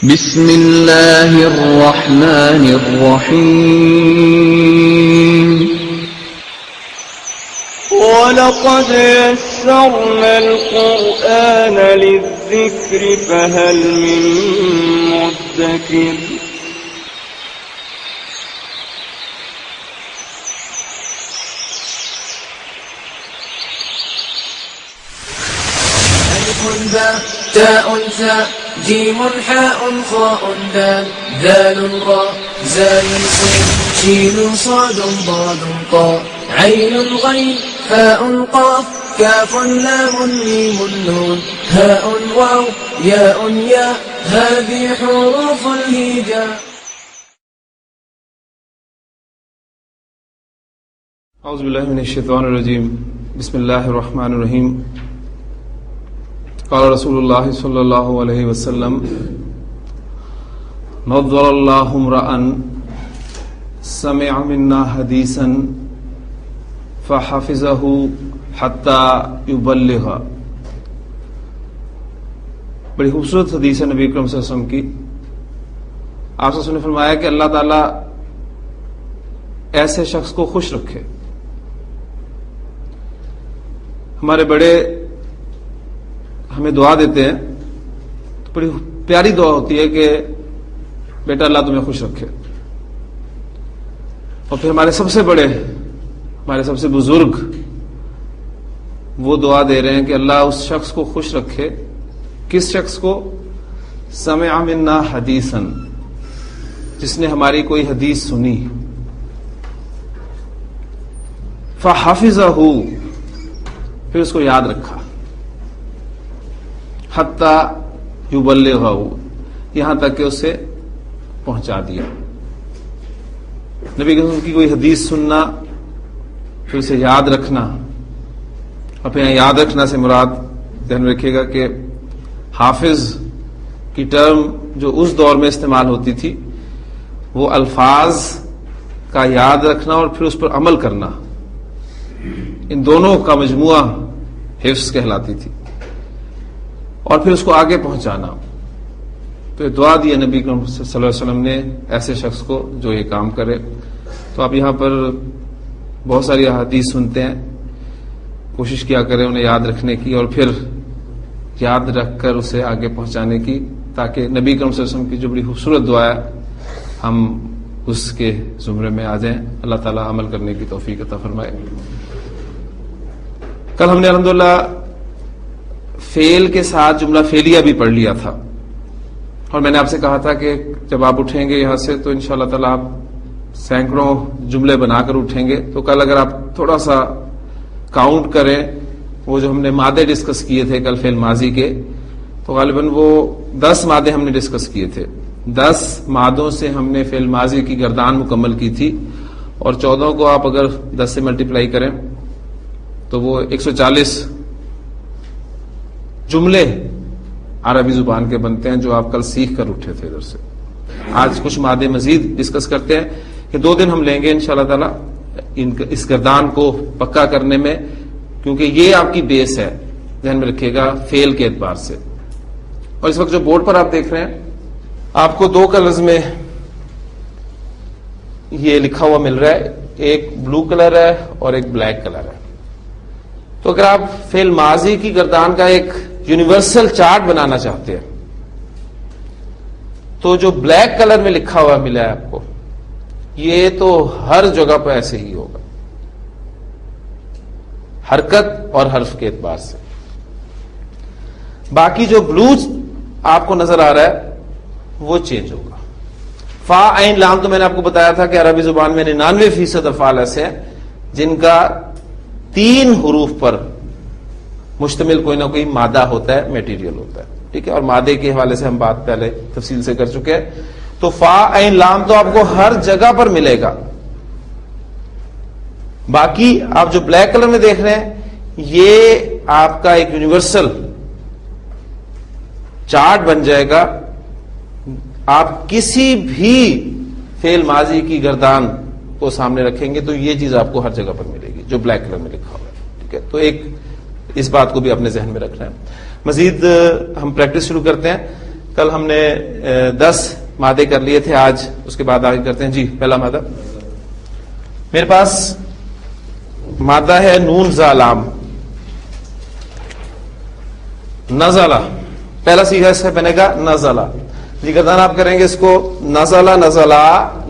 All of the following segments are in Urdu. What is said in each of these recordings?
بسم اللہ الرحمن الرحیم وَلَقَدْ يَسَّرْنَا الْقُرْآنَ لِلذِّكْرِ فَهَلْ مِن مُّدَّكِرٍ ألف باء تاء ثاء جيم حاء خاء دال ذال راء زال سين شين صاد ضاد طاء عين غين فاء قاف كاف لام ميم نون هاء واو ياء ياء هذه حروف الهجاء. اعوذ باللہ من الشیطان الرجیم بسم اللہ الرحمن الرحیم. قال رسول اللہ صلی اللہ علیہ وسلم نظر اللہ امرأ سمع منا حدیثا فحفظه حتی یبلغ. بڑی خوبصورت حدیث ہے نبی اکرم صلی اللہ علیہ وسلم کی. آپ صلی اللہ علیہ وسلم نے فرمایا کہ اللہ تعالیٰ ایسے شخص کو خوش رکھے. ہمارے بڑے ہمیں دعا دیتے ہیں تو بڑی پیاری دعا ہوتی ہے کہ بیٹا اللہ تمہیں خوش رکھے. اور پھر ہمارے سب سے بڑے ہمارے سب سے بزرگ وہ دعا دے رہے ہیں کہ اللہ اس شخص کو خوش رکھے. کس شخص کو؟ سمع منا حدیثا، جس نے ہماری کوئی حدیث سنی. فحفظہ، پھر اس کو یاد رکھا. حتی یبلغہ، یہاں تک کہ اسے پہنچا دیا. نبی کی کوئی حدیث سننا، پھر اسے یاد رکھنا. اور پھر یاد رکھنا سے مراد دھیان میں رکھیے گا کہ حافظ کی ٹرم جو اس دور میں استعمال ہوتی تھی وہ الفاظ کا یاد رکھنا اور پھر اس پر عمل کرنا، ان دونوں کا مجموعہ حفظ کہلاتی تھی. اور پھر اس کو آگے پہنچانا. تو دعا دی نبی صلی اللہ علیہ وسلم نے ایسے شخص کو جو یہ کام کرے. تو آپ یہاں پر بہت ساری احادیث سنتے ہیں، کوشش کیا کریں انہیں یاد رکھنے کی اور پھر یاد رکھ کر اسے آگے پہنچانے کی، تاکہ نبی صلی اللہ علیہ وسلم کی جو بڑی خوبصورت دعا ہے ہم اس کے زمرے میں آ جائیں. اللہ تعالیٰ عمل کرنے کی توفیق عطا فرمائے. کل ہم نے الحمدللہ فعل کے ساتھ جملہ فعلیہ بھی پڑھ لیا تھا، اور میں نے آپ سے کہا تھا کہ جب آپ اٹھیں گے یہاں سے تو انشاءاللہ تعالیٰ آپ سینکڑوں جملے بنا کر اٹھیں گے. تو کل اگر آپ تھوڑا سا کاؤنٹ کریں وہ جو ہم نے مادے ڈسکس کیے تھے کل فعل ماضی کے، تو غالباً وہ 10 مادے ہم نے ڈسکس کیے تھے. 10 مادوں سے ہم نے فعل ماضی کی گردان مکمل کی تھی، اور 14 کو آپ اگر 10 سے ملٹیپلائی کریں تو وہ 140 جملے عربی زبان کے بنتے ہیں جو آپ کل سیکھ کر اٹھے تھے ادھر سے. آج کچھ مادے مزید ڈسکس کرتے ہیں کہ 2 دن ہم لیں گے انشاءاللہ تعالی اس گردان کو پکا کرنے میں، کیونکہ یہ آپ کی بیس ہے. ذہن میں رکھیے گا فعل کے اعتبار سے. اور اس وقت جو بورڈ پر آپ دیکھ رہے ہیں آپ کو 2 کلرز میں یہ لکھا ہوا مل رہا ہے، ایک بلو کلر ہے اور ایک بلیک کلر ہے. تو اگر آپ فعل ماضی کی گردان کا ایک یونیورسل چارٹ بنانا چاہتے ہیں تو جو بلیک کلر میں لکھا ہوا ملا ہے آپ کو، یہ تو ہر جگہ پہ ایسے ہی ہوگا، حرکت اور حرف کے اعتبار سے. باقی جو بلو آپ کو نظر آ رہا ہے وہ چینج ہوگا. فا عین لام تو میں نے آپ کو بتایا تھا کہ عربی زبان میں 99% افعال ایسے ہیں جن کا 3 حروف پر مشتمل کوئی نہ کوئی مادہ ہوتا ہے، میٹیریل ہوتا ہے. ٹھیک ہے، اور مادے کے حوالے سے ہم بات پہلے تفصیل سے کر چکے ہیں. تو فا عین لام تو آپ کو ہر جگہ پر ملے گا. باقی آپ جو بلیک کلر میں دیکھ رہے ہیں یہ آپ کا ایک یونیورسل چارٹ بن جائے گا. آپ کسی بھی فعل ماضی کی گردان کو سامنے رکھیں گے تو یہ چیز آپ کو ہر جگہ پر ملے گی جو بلیک کلر میں لکھا ہوا ہے. ٹھیک ہے، تو ایک اس بات کو بھی اپنے ذہن میں رکھنا ہے. مزید ہم پریکٹس شروع کرتے ہیں کل ہم نے 10 مادے کر لیے تھے، آج اس کے بعد آگے کرتے ہیں. جی پہلا مادہ میرے پاس مادہ ہے نون زا لام. نزلہ پہلا سیغہ اس سے بنے گا نزلہ. جی گردان آپ کریں گے اس کو نزلہ نزلہ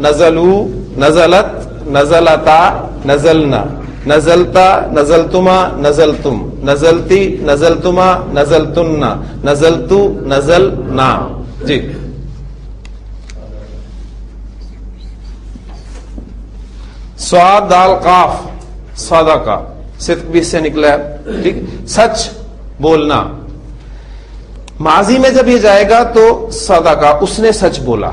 نزلو نزلت نزلتا نزلنا نزلتا نزلتما نزلتم نزلتی نزلتما نزلتن نزلتو نزلنا. جی صاد دال قاف صدقہ صدق بھی اس سے نکلا ہے. ٹھیک، سچ بولنا. ماضی میں جب یہ جائے گا تو صدقہ اس نے سچ بولا.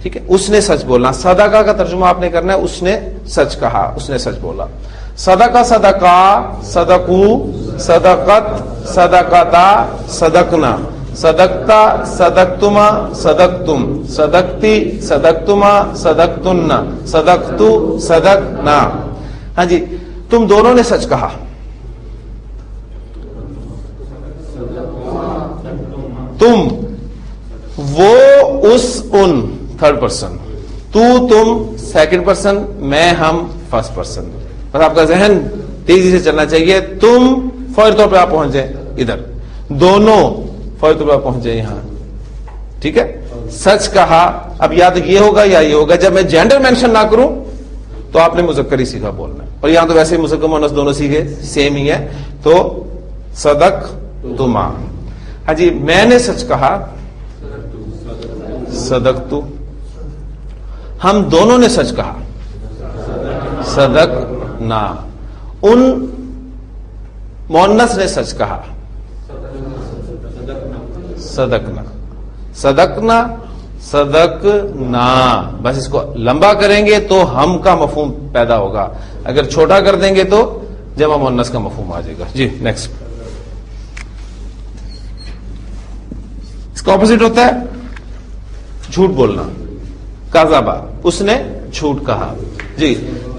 ٹھیک ہے، اس نے سچ بولنا. صدقہ کا ترجمہ آپ نے کرنا ہے اس نے سچ کہا، اس نے سچ بولا. صدقہ صدقہ صدقو صدقت صدقتا صدقنا صدقتا صدقتما صدقتم صدقتی صدقتما صدقتن صدقتو صدقنا. ہاں جی، تم دونوں نے سچ کہا. تم، وہ، اس، ان تھرڈ پرسن، تو تم سیکنڈ پرسن، میں ہم فرسٹ پرسن. بس آپ کا ذہن تیزی سے چلنا چاہیے. تم فوری طور پہ آپ پہنچ جائیں ادھر، دونوں فوری طور پہ آپ پہنچ جائیں یہاں. ٹھیک ہے، سچ کہا. اب یا تو یہ ہوگا یا یہ ہوگا. جب میں جینڈر مینشن نہ کروں تو آپ نے مذکر ہی سیکھا بولنا ہے، اور یہاں تو ویسے ہی مذکر مؤنث دونوں سیکھے سیم ہی ہے. تو صدق تما. ہاں جی، میں نے سچ کہا صدقتو. ہم دونوں نے سچ کہا صدقنا. ان مؤنث نے سچ کہا صدقنا. صدقنا صدقنا. بس اس کو لمبا کریں گے تو ہم کا مفہوم پیدا ہوگا، اگر چھوٹا کر دیں گے تو جمع مؤنث کا مفہوم آ جائے گا. جی نیکسٹ. اس کا اپوزٹ ہوتا ہے جھوٹ بولنا. کذبا، اس نے جھوٹ کہا. جی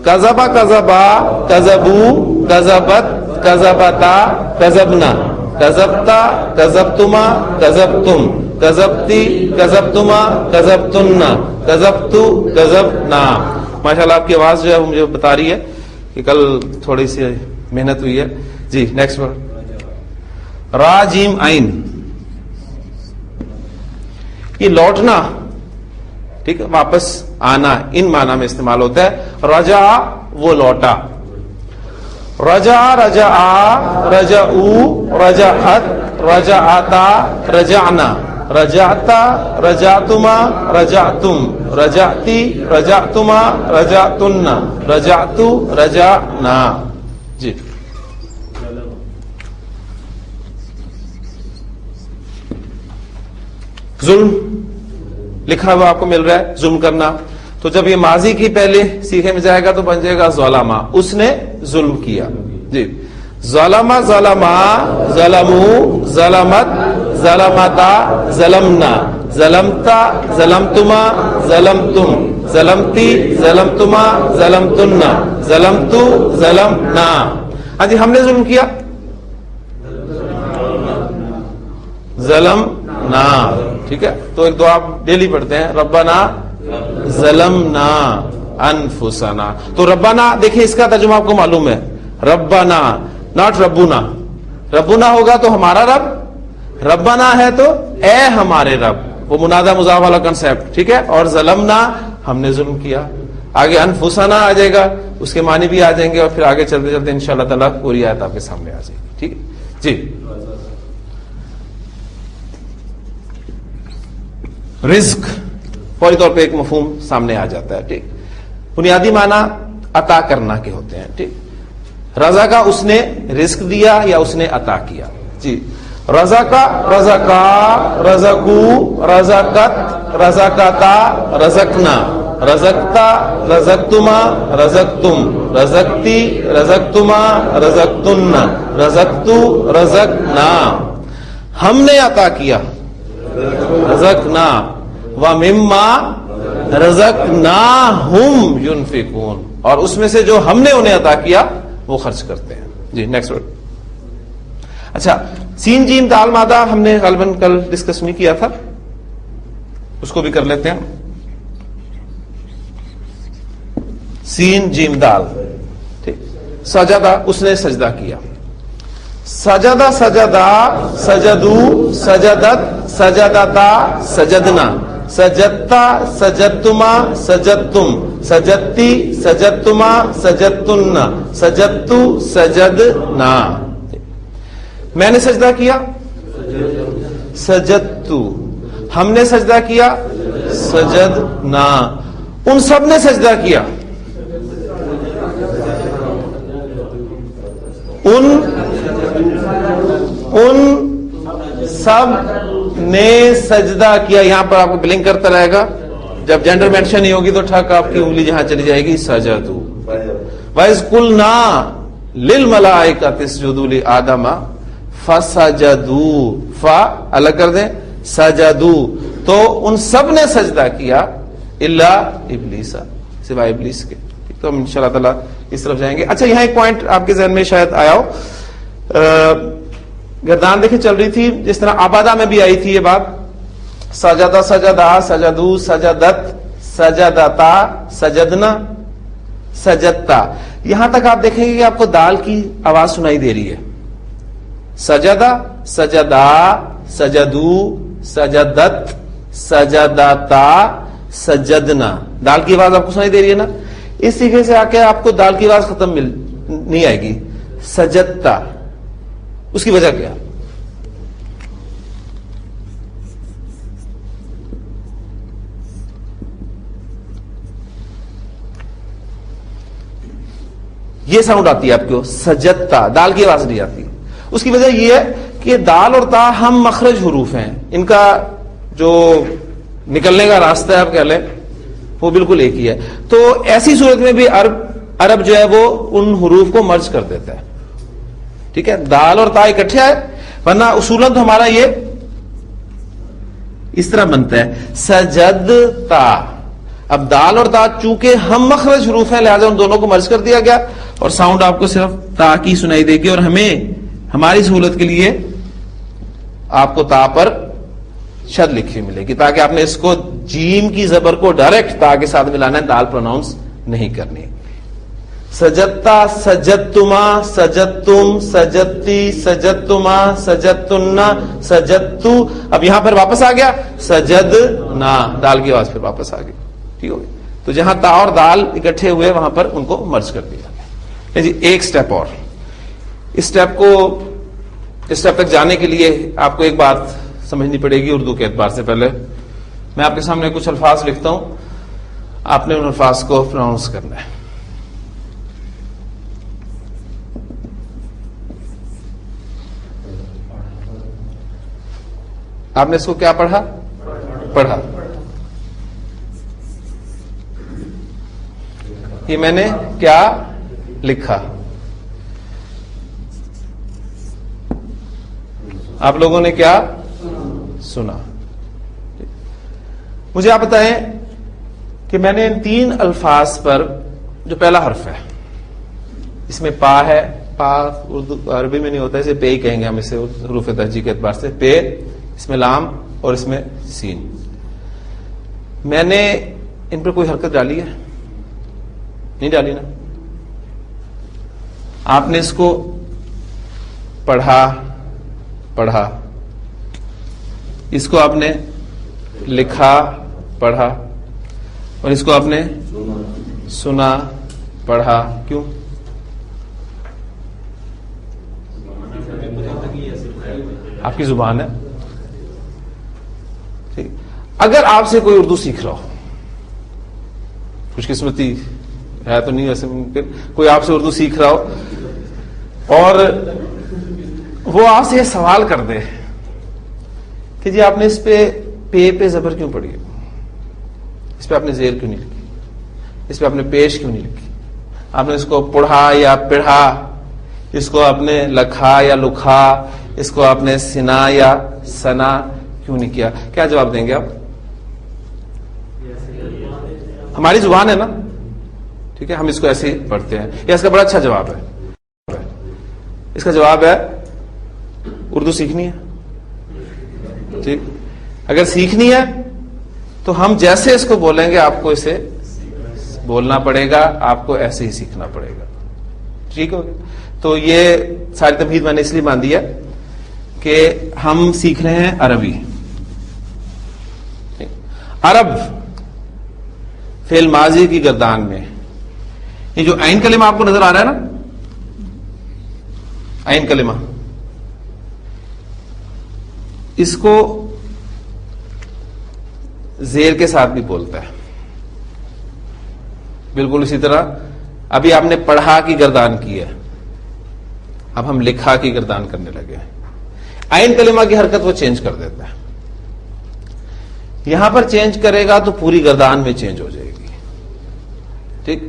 کذبا کذبا کذبو کذبت کذبتا کذبنا کذبتا کذبتما کذبتم کذبتی کذبتما کذبتن کذبتو کذبنا. ماشاءاللہ آپ کی آواز جو ہے وہ مجھے بتا رہی ہے کہ کل تھوڑی سی محنت ہوئی ہے. جی نیکسٹ ورڈ را جیم عین. یہ لوٹنا، ٹھیک ہے، واپس آنا، ان معنی میں استعمال ہوتا ہے. رجع وہ لوٹا. رجع رجع رجعو رجعت رجعتا رجعنا رجعتا رجعتما رجعتم رجعتی رجعتما رجعتن رجعتو رجعنا. جی ظلم لکھا ہوا آپ کو مل رہا ہے، ظلم کرنا. تو جب یہ ماضی کی پہلے سیکھے میں جائے گا تو بن جائے گا ظلما، اس نے ظلم کیا. جی ظلما ظلما ظلمو ظلمت ظلمتا ظلمنا ظلمتا ظلمتما ظلمتم ظلمتی ظلمتما ظلمتن ظلمتو ظلمنا. ہاں جی، ہم نے ظلم کیا ظلمنا. ٹھیک ہے، تو ایک دعا آپ ڈیلی پڑھتے ہیں، ربنا ظلمنا انفسنا. تو ربنا دیکھیں اس کا ترجمہ آپ کو معلوم ہے، ربنا ناٹ ربنا. ربنا ہوگا تو ہمارا رب، ربنا ہے تو اے ہمارے رب، وہ منادہ مضاف والا کنسیپٹ. ٹھیک ہے، اور ظلمنا ہم نے ظلم کیا. آگے انفسنا آ جائے گا، اس کے معنی بھی آ جائیں گے، اور پھر آگے چلتے چلتے انشاءاللہ تعالیٰ پوری آیت آپ کے سامنے آ جائے گی. ٹھیک ہے جی. رزق فوری طور پہ ایک مفہوم سامنے آ جاتا ہے. ٹھیک، بنیادی معنی عطا کرنا کے ہوتے ہیں. ٹھیک، رزا کا اس نے رزق دیا یا اس نے عطا کیا. جی رزا کا رزقا رزقو رزقت رزقتا رزقنا رزقتا رزقتما رزقتم رزقتی رزقتما رزقتن رزقتو رزقنا. ہم نے عطا کیا رزقنا ومما رزقناہم ينفقون، اور اس میں سے جو ہم نے انہیں عطا کیا وہ خرچ کرتے ہیں. جی نیکسٹ ورڈ. اچھا، سین جیم دال مادہ ہم نے غالباً کل ڈسکس نہیں کیا تھا. اس کو بھی کر لیتے ہیں. سین جیم دال. ٹھیک. سجدہ اس نے سجدہ کیا. سجدہ سجدہ سجدو سجدت سجدتا سجدنا سجدتا سجدتما سجدتم سجدتی سجدتما سجدتن سجدتو سجدنا. میں نے سجدہ کیا سجدتو, ہم نے سجدہ کیا سجدنا, ان سب نے سجدہ کیا, ان سب نے سجدہ کیا. یہاں پر آپ کو بلنک کرتا رہے گا, جب جینڈر مینشن نہیں ہوگی تو ٹھک آپ کی انگلی جہاں چلی جائے گی سجدو. وَإِذْ قُلْنَا لِلْمَلَائِكَةِ اسْجُدُوا لِآدَمَ فَسَجَدُوا, فا الگ کر دیں, سجدوا, تو ان سب نے سجدہ کیا الا ابلیس, سوائے ابلیس کے. تو ہم انشاءاللہ تعالی اس طرف جائیں گے. اچھا, یہاں ایک پوائنٹ آپ کے ذہن میں شاید آیا ہو, گردان دیکھیں چل رہی تھی, جس طرح آبادہ میں بھی آئی تھی یہ بات, سجدہ سجدہ سجدو سجدت سجدتا سجدنا سجدتا. یہاں تک آپ دیکھیں گے کہ آپ کو دال کی آواز سنائی دے رہی ہے. سجدہ سجدہ سجدو سجدت سجدتا سجدنا, دال کی آواز آپ کو سنائی دے رہی ہے نا. اس طریقے سے آ کے آپ کو دال کی آواز ختم نہیں آئے گی. سجدتا, اس کی وجہ کیا؟ یہ ساؤنڈ آتی ہے آپ کو سجدتا, دال کی آواز نہیں آتی. اس کی وجہ یہ ہے کہ دال اور تا ہم مخرج حروف ہیں, ان کا جو نکلنے کا راستہ ہے آپ کہہ لیں وہ بالکل ایک ہی ہے. تو ایسی صورت میں بھی عرب جو ہے وہ ان حروف کو مرج کر دیتا ہے. ٹھیک ہے, دال اور تا اکٹھے آئے, ورنہ اصولاً تو ہمارا یہ اس طرح بنتا ہے سجدتا. اب دال اور تا چونکہ ہم مخرج حروف ہیں لہذا ان دونوں کو مرج کر دیا گیا, اور ساؤنڈ آپ کو صرف تا کی سنائی دے گی. اور ہمیں ہماری سہولت کے لیے آپ کو تا پر شد لکھی ملے گی, تاکہ آپ نے اس کو جیم کی زبر کو ڈائریکٹ تا کے ساتھ ملانا ہے, دال پروناؤنس نہیں کرنی. سجدتا سجدتما سجدتم سجدتی سجدتما سجدتن سجدتو. اب یہاں پر واپس آ گیا سجدنا, دال کی آواز پھر واپس آ گئی. ٹھیک ہو گئی. تو جہاں تا اور دال اکٹھے ہوئے وہاں پر ان کو مرج کر دیا. جی ایک سٹیپ اور, اس سٹیپ تک جانے کے لیے آپ کو ایک بات سمجھنی پڑے گی اردو کے اعتبار سے. پہلے میں آپ کے سامنے کچھ الفاظ لکھتا ہوں, آپ نے ان الفاظ کو پروناؤنس کرنا ہے. آپ نے اس کو کیا پڑھا, یہ میں نے کیا لکھا, آپ لوگوں نے کیا سنا. مجھے آپ بتائیں کہ میں نے ان تین الفاظ پر, جو پہلا حرف ہے اس میں پا ہے, پا اردو عربی میں نہیں ہوتا, اسے پے ہی کہیں گے ہم اسے حروف تہجی کے اعتبار سے, پے, اس میں لام اور اس میں سین. میں نے ان پر کوئی حرکت ڈالی ہے؟ نہیں ڈالی نا. آپ نے اس کو پڑھا, اس کو آپ نے لکھا پڑھا, اور اس کو آپ نے سنا پڑھا. کیوں؟ آپ کی زبان ہے. ٹھیک. اگر آپ سے کوئی اردو سیکھ رہا ہو, خوش قسمتی ہے تو نہیں ویسے ممکن, کوئی آپ سے اردو سیکھ رہا ہو اور وہ آپ سے یہ سوال کر دے کہ جی آپ نے اس پہ زبر کیوں پڑی ہے, اس پہ آپ نے زیر کیوں نہیں لکھی, اس پہ آپ نے پیش کیوں نہیں لکھی, آپ نے اس کو پڑھا یا پڑھا, اس کو آپ نے لکھا یا لکھا, اس کو آپ نے سنا یا سنا کیوں نہیں کیا؟ کیا جواب دیں گے آپ؟ ہماری زبان ہے نا, ٹھیک ہے, ہم اس کو ایسے ہی پڑھتے ہیں. یہ اس کا بڑا اچھا جواب ہے. اس کا جواب ہے اردو سیکھنی ہے. ٹھیک, اگر سیکھنی ہے تو ہم جیسے اس کو بولیں گے آپ کو اسے بولنا پڑے گا, آپ کو ایسے ہی سیکھنا پڑے گا. ٹھیک ہو گیا؟ تو یہ ساری تمہید میں نے اس لیے باندھی ہے کہ ہم سیکھ رہے ہیں عربی. عرب فعل ماضی کی گردان میں یہ جو عین کلمہ آپ کو نظر آ رہا ہے نا, عین کلمہ, اس کو زیر کے ساتھ بھی بولتا ہے. بالکل اسی طرح ابھی آپ نے پڑھا کی گردان کی ہے, اب ہم لکھا کی گردان کرنے لگے ہیں. عین کلمہ کی حرکت وہ چینج کر دیتا ہے. یہاں پر چینج کرے گا تو پوری گردان میں چینج ہو جائے گی. ٹھیک,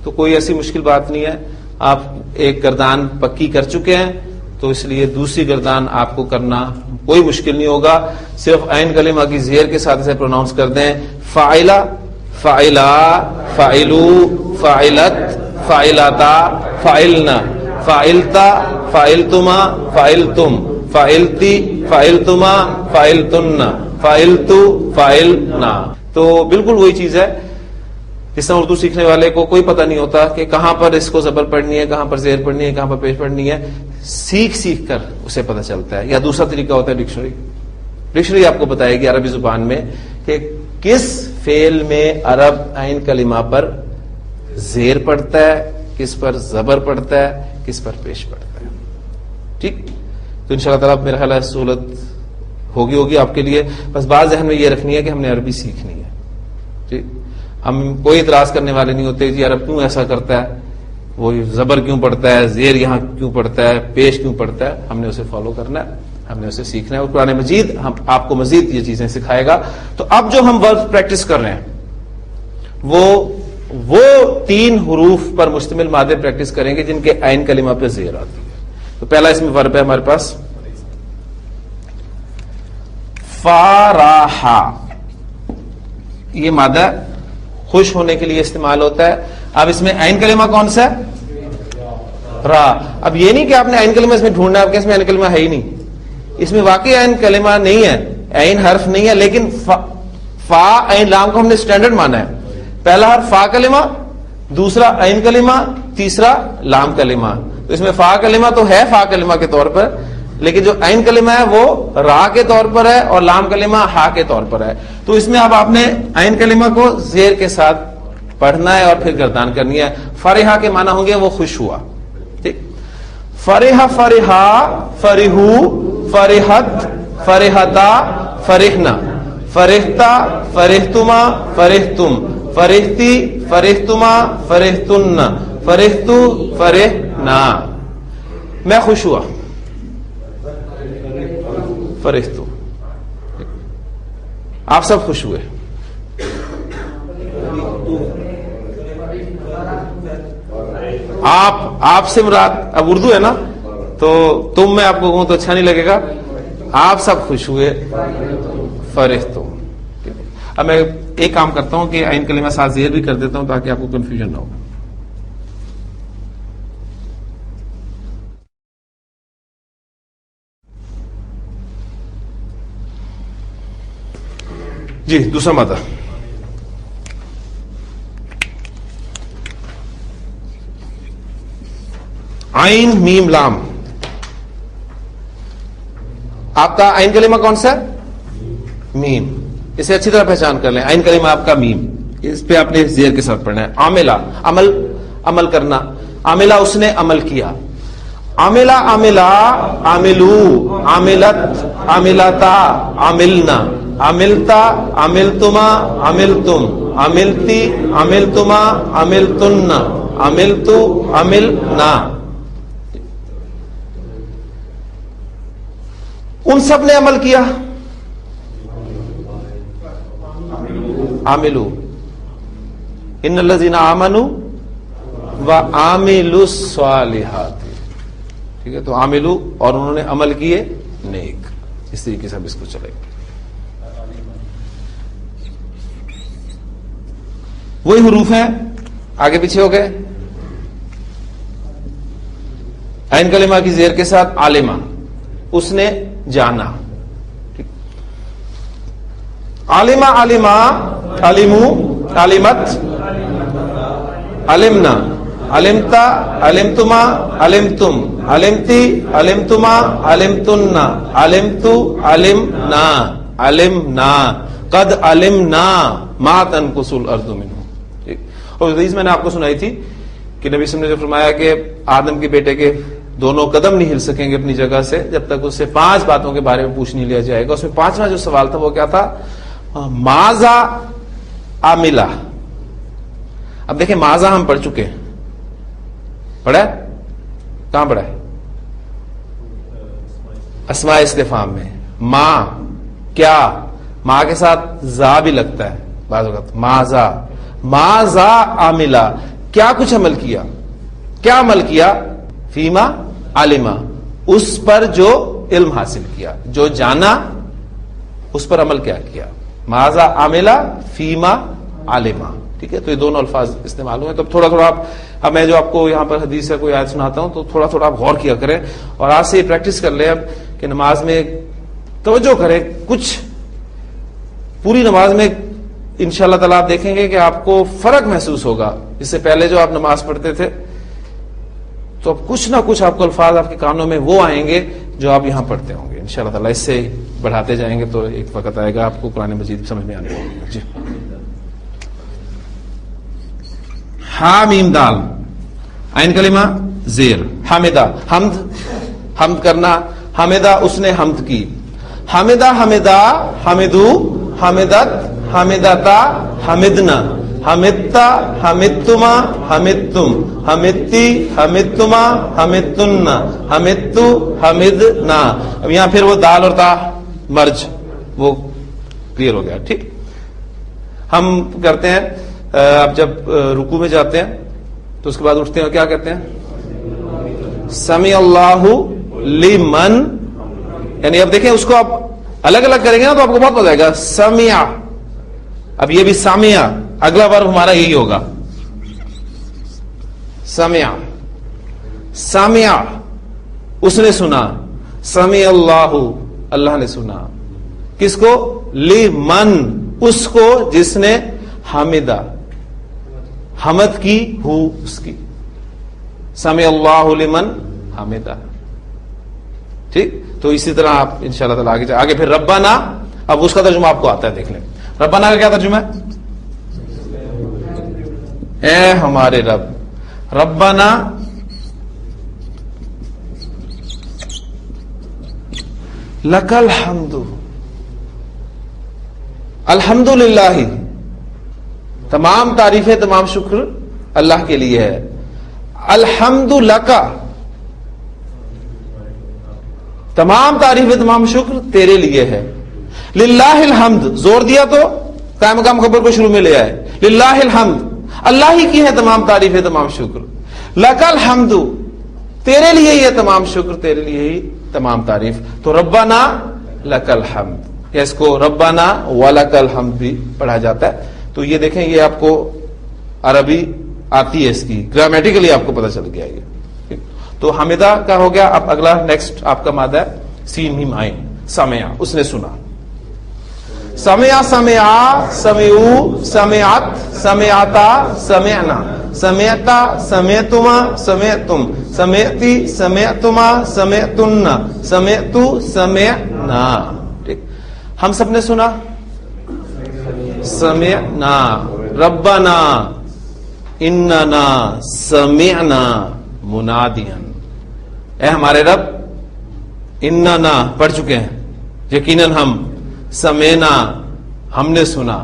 تو کوئی ایسی مشکل بات نہیں ہے. آپ ایک گردان پکی کر چکے ہیں تو اس لیے دوسری گردان آپ کو کرنا کوئی مشکل نہیں ہوگا. صرف عین کلمہ کی زیر کے ساتھ اسے پروناؤنس کر دیں. فاعلہ, فاعلا, فاعلو, فاعلت, فاعلاتا, فاعلنا, فاعلتا, فاعلتما, فاعلتم, فاعلتی, فاعلتما, فاعلتن, فاعلتو, فاعلنا. تو بالکل وہی چیز ہے. جس طرح اردو سیکھنے والے کو کوئی پتہ نہیں ہوتا کہ کہاں پر اس کو زبر پڑھنی ہے, کہاں پر زیر پڑھنی ہے, کہاں پر پیش پڑھنی ہے, سیکھ سیکھ کر اسے پتہ چلتا ہے. یا دوسرا طریقہ ہوتا ہے ڈکشنری. ڈکشنری آپ کو بتائے گی عربی زبان میں کہ کس فعل میں عرب عین کلمہ پر زیر پڑتا ہے, کس پر زبر پڑتا ہے, کس پر پیش پڑتا ہے. ٹھیک, تو انشاءاللہ تعالیٰ میرا خیال ہے سہولت ہوگی آپ کے لیے. بس بات ذہن میں یہ رکھنی ہے کہ ہم نے عربی سیکھنی ہے. ٹھیک, ہم کوئی اعتراض کرنے والے نہیں ہوتے جی عرب کیوں ایسا کرتا ہے, وہ زبر کیوں پڑتا ہے, زیر یہاں کیوں پڑتا ہے, پیش کیوں پڑتا ہے. ہم نے اسے فالو کرنا ہے, ہم نے اسے سیکھنا ہے. اور قرآن مجید ہم آپ کو مزید یہ چیزیں سکھائے گا. تو اب جو ہم ورب پریکٹس کر رہے ہیں وہ 3 حروف پر مشتمل مادے پریکٹس کریں گے جن کے عین کلمہ پہ زیر آتی ہے. تو پہلا اس میں ورب ہے ہمارے پاس فاراحا. یہ مادہ خوش ہونے کے لیے استعمال ہوتا ہے. اب اس میں عین کلمہ کون سا ہے؟ را. اب یہ نہیں کہ آپ نے عین کلمہ اس میں ڈھونڈنا ہے, آپ کے اس میں عین کلمہ ہے ہی نہیں. اس میں واقعی عین کلمہ نہیں ہے, عین حرف نہیں ہے, لیکن فا عین لام کو ہم نے اسٹینڈرڈ مانا ہے. پہلا حرف فا کلمہ, دوسرا عین کلمہ, تیسرا لام کلمہ. تو اس میں فا کلمہ تو ہے فا کلمہ کے طور پر, لیکن جو عین کلمہ ہے وہ را کے طور پر ہے اور لام کلمہ ہا کے طور پر ہے. تو اس میں اب آپ نے عین کلمہ کو زیر کے ساتھ پڑھنا ہے اور پھر گردان کرنی ہے. فرحا کے معنی ہوں گے وہ خوش ہوا. ٹھیک, فرحا, فرحا, فرحو, فرحت, فرحتا, فرحنا, فرحتا, فرحتما, فرحتم, فرحتی, فرحتما, فرحتن, فرحتو, فرحنا. میں خوش ہوا, فرحتو. آپ سب خوش ہوئے. آپ سے مراد اب اردو ہے نا, تو تم میں آپ کو کہوں تو اچھا نہیں لگے گا. آپ سب خوش ہوئے, فرحتو. اب میں ایک کام کرتا ہوں کہ عین کلمہ ساتھ زیر بھی کر دیتا ہوں تاکہ آپ کو کنفیوژن نہ ہو. جی دوسرا مادہ عین میم لام. آپ کا عین کلمہ کون سا ہے؟ میم. اسے اچھی طرح پہچان کر لیں. عین کلمہ آپ کا میم, اس پہ آپ نے زیر کے ساتھ پڑھنا ہے. عاملہ, عمل کرنا. عاملہ اس نے عمل کیا. عاملہ, عاملہ, عاملو, عاملت, عاملتا, عاملنا, عملتا, عملتما, عملتم, عملتی, عملتما, عملتن, عملتو, عملنا. ان سب نے عمل کیا. عاملو, ان الذین آمنوا وعاملوا الصالحات. ٹھیک ہے, تو عاملو اور انہوں نے عمل کیے نیک. اس طریقے سے ہم اس کو چلیں گے. وہی حروف ہیں, آگے پیچھے ہو گئے. عین کلمہ کی زیر کے ساتھ عالمہ, اس نے جانا. عالمہ, عالمہ, علموا علمت علمنا علمتا علمتما علمتم علمتی علمتما علمتن علمتو علمنا علمنا قد علمنا ما تنقص الارض منه. اور حدیث میں نے آپ کو سنائی تھی کہ نبی صلی اللہ علیہ وسلم نے جو فرمایا کہ آدم کے بیٹے کے دونوں قدم نہیں ہل سکیں گے اپنی جگہ سے جب تک اس سے 5 باتوں کے بارے میں پوچھ نہیں لیا جائے گا. اس میں 5واں جو سوال تھا وہ کیا تھا؟ ماذا عملا. اب دیکھیں ماذا ہم پڑھ چکے ہیں. پڑھا ہے؟ کہاں پڑھا ہے؟ اسماء استفہام میں. ماں کیا، ماں کے ساتھ زا بھی لگتا ہے بعض وقت. ماذا ماذا عملا، کیا کچھ عمل کیا. کیا عمل کیا؟ فیما علما، اس پر جو علم حاصل کیا، جو جانا اس پر عمل کیا کیا. ماذا عملا فیما علما. ٹھیک ہے، تو یہ دونوں الفاظ استعمال ہوئے. تو تھوڑا تھوڑا اب میں جو آپ کو یہاں پر حدیث سے کوئی آیت سناتا ہوں تو تھوڑا تھوڑا آپ غور کیا کریں اور آج سے یہ پریکٹس کر لیں اب کہ نماز میں توجہ کریں. کچھ پوری نماز میں انشاءاللہ تعالیٰ آپ دیکھیں گے کہ آپ کو فرق محسوس ہوگا. اس سے پہلے جو آپ نماز پڑھتے تھے تو اب کچھ نہ کچھ آپ کو الفاظ آپ کے کانوں میں وہ آئیں گے جو آپ یہاں پڑھتے ہوں گے. انشاءاللہ تعالیٰ اس سے بڑھاتے جائیں گے تو ایک وقت آئے گا آپ کو قرآن مجید سمجھ میں آنے لگے گا. جی حامیم دال عین کلمہ زیر. حامدہ حمد، حمد کرنا. حامدہ اس نے حمد کی. حامدہ حامدہ حامدو حامدت حامدتا حامدنا حامدتا حامدتما حامدتم حامدتی حامدتما حامدتن حامدتو حامدنا. اب یہاں پھر وہ دال اور تا مرج وہ کلیئر ہو گیا. ٹھیک، ہم کرتے ہیں اب جب رکوع میں جاتے ہیں تو اس کے بعد اٹھتے ہیں کیا کہتے ہیں؟ سمیع اللہ لمن. یعنی اب دیکھیں اس کو آپ الگ الگ کریں گے نا تو آپ کو بہت مزہ آئے گا. سمیع، اب یہ بھی سامع، اگلا ورب ہمارا یہی ہوگا. سمیع سامع اس نے سنا. سمیع اللہ اللہ نے سنا. کس کو؟ لمن اس کو جس نے حامدہ حمد کی ہو اس کی. سمیع اللہ لمن حامدہ. ٹھیک، تو اسی طرح آپ انشاءاللہ تعالیٰ آگے پھر ربنا. اب اس کا ترجمہ آپ کو آتا ہے، دیکھ لیں. ربنا کا کیا ترجمہ ہے؟ اے ہمارے رب. ربنا لک الحمد. الحمدللہ، تمام تعریفیں تمام شکر اللہ کے لیے ہے. الحمد لکا، تمام تعریفیں تمام شکر تیرے لیے ہے. للہ الحمد، زور دیا تو قائم مقام خبر کو شروع میں لے آئے. للہ الحمد، اللہ ہی کی ہے تمام تعریفیں تمام شکر. لک الحمد، تیرے لیے ہی ہے تمام شکر، تیرے لیے ہی تمام تعریف. تو ربنا لک الحمد، یا اس کو ربنا ولک الحمد بھی پڑھا جاتا ہے. تو یہ دیکھیں یہ آپ کو عربی آتی ہے، اس کی گرامیٹیکلی آپ کو پتہ چل گیا. یہ تو حامدہ کا ہو گیا. اب اگلا نیکسٹ آپ کا مادہ ہے سین میم عین. سمع اس نے سنا. سمع سمعا سمعو سمعت سمعتا سمعنا سمعتا سمعتما سمعتم سمعتی سمعتما سمعتن سمعتو سمعنا. ٹھیک، ہم سب نے سنا. سمعنا. ربنا اننا سمعنا منادیا. اے ہمارے رب، اننا پڑھ چکے ہیں یقیناً ہم. سمعنا ہم نے سنا.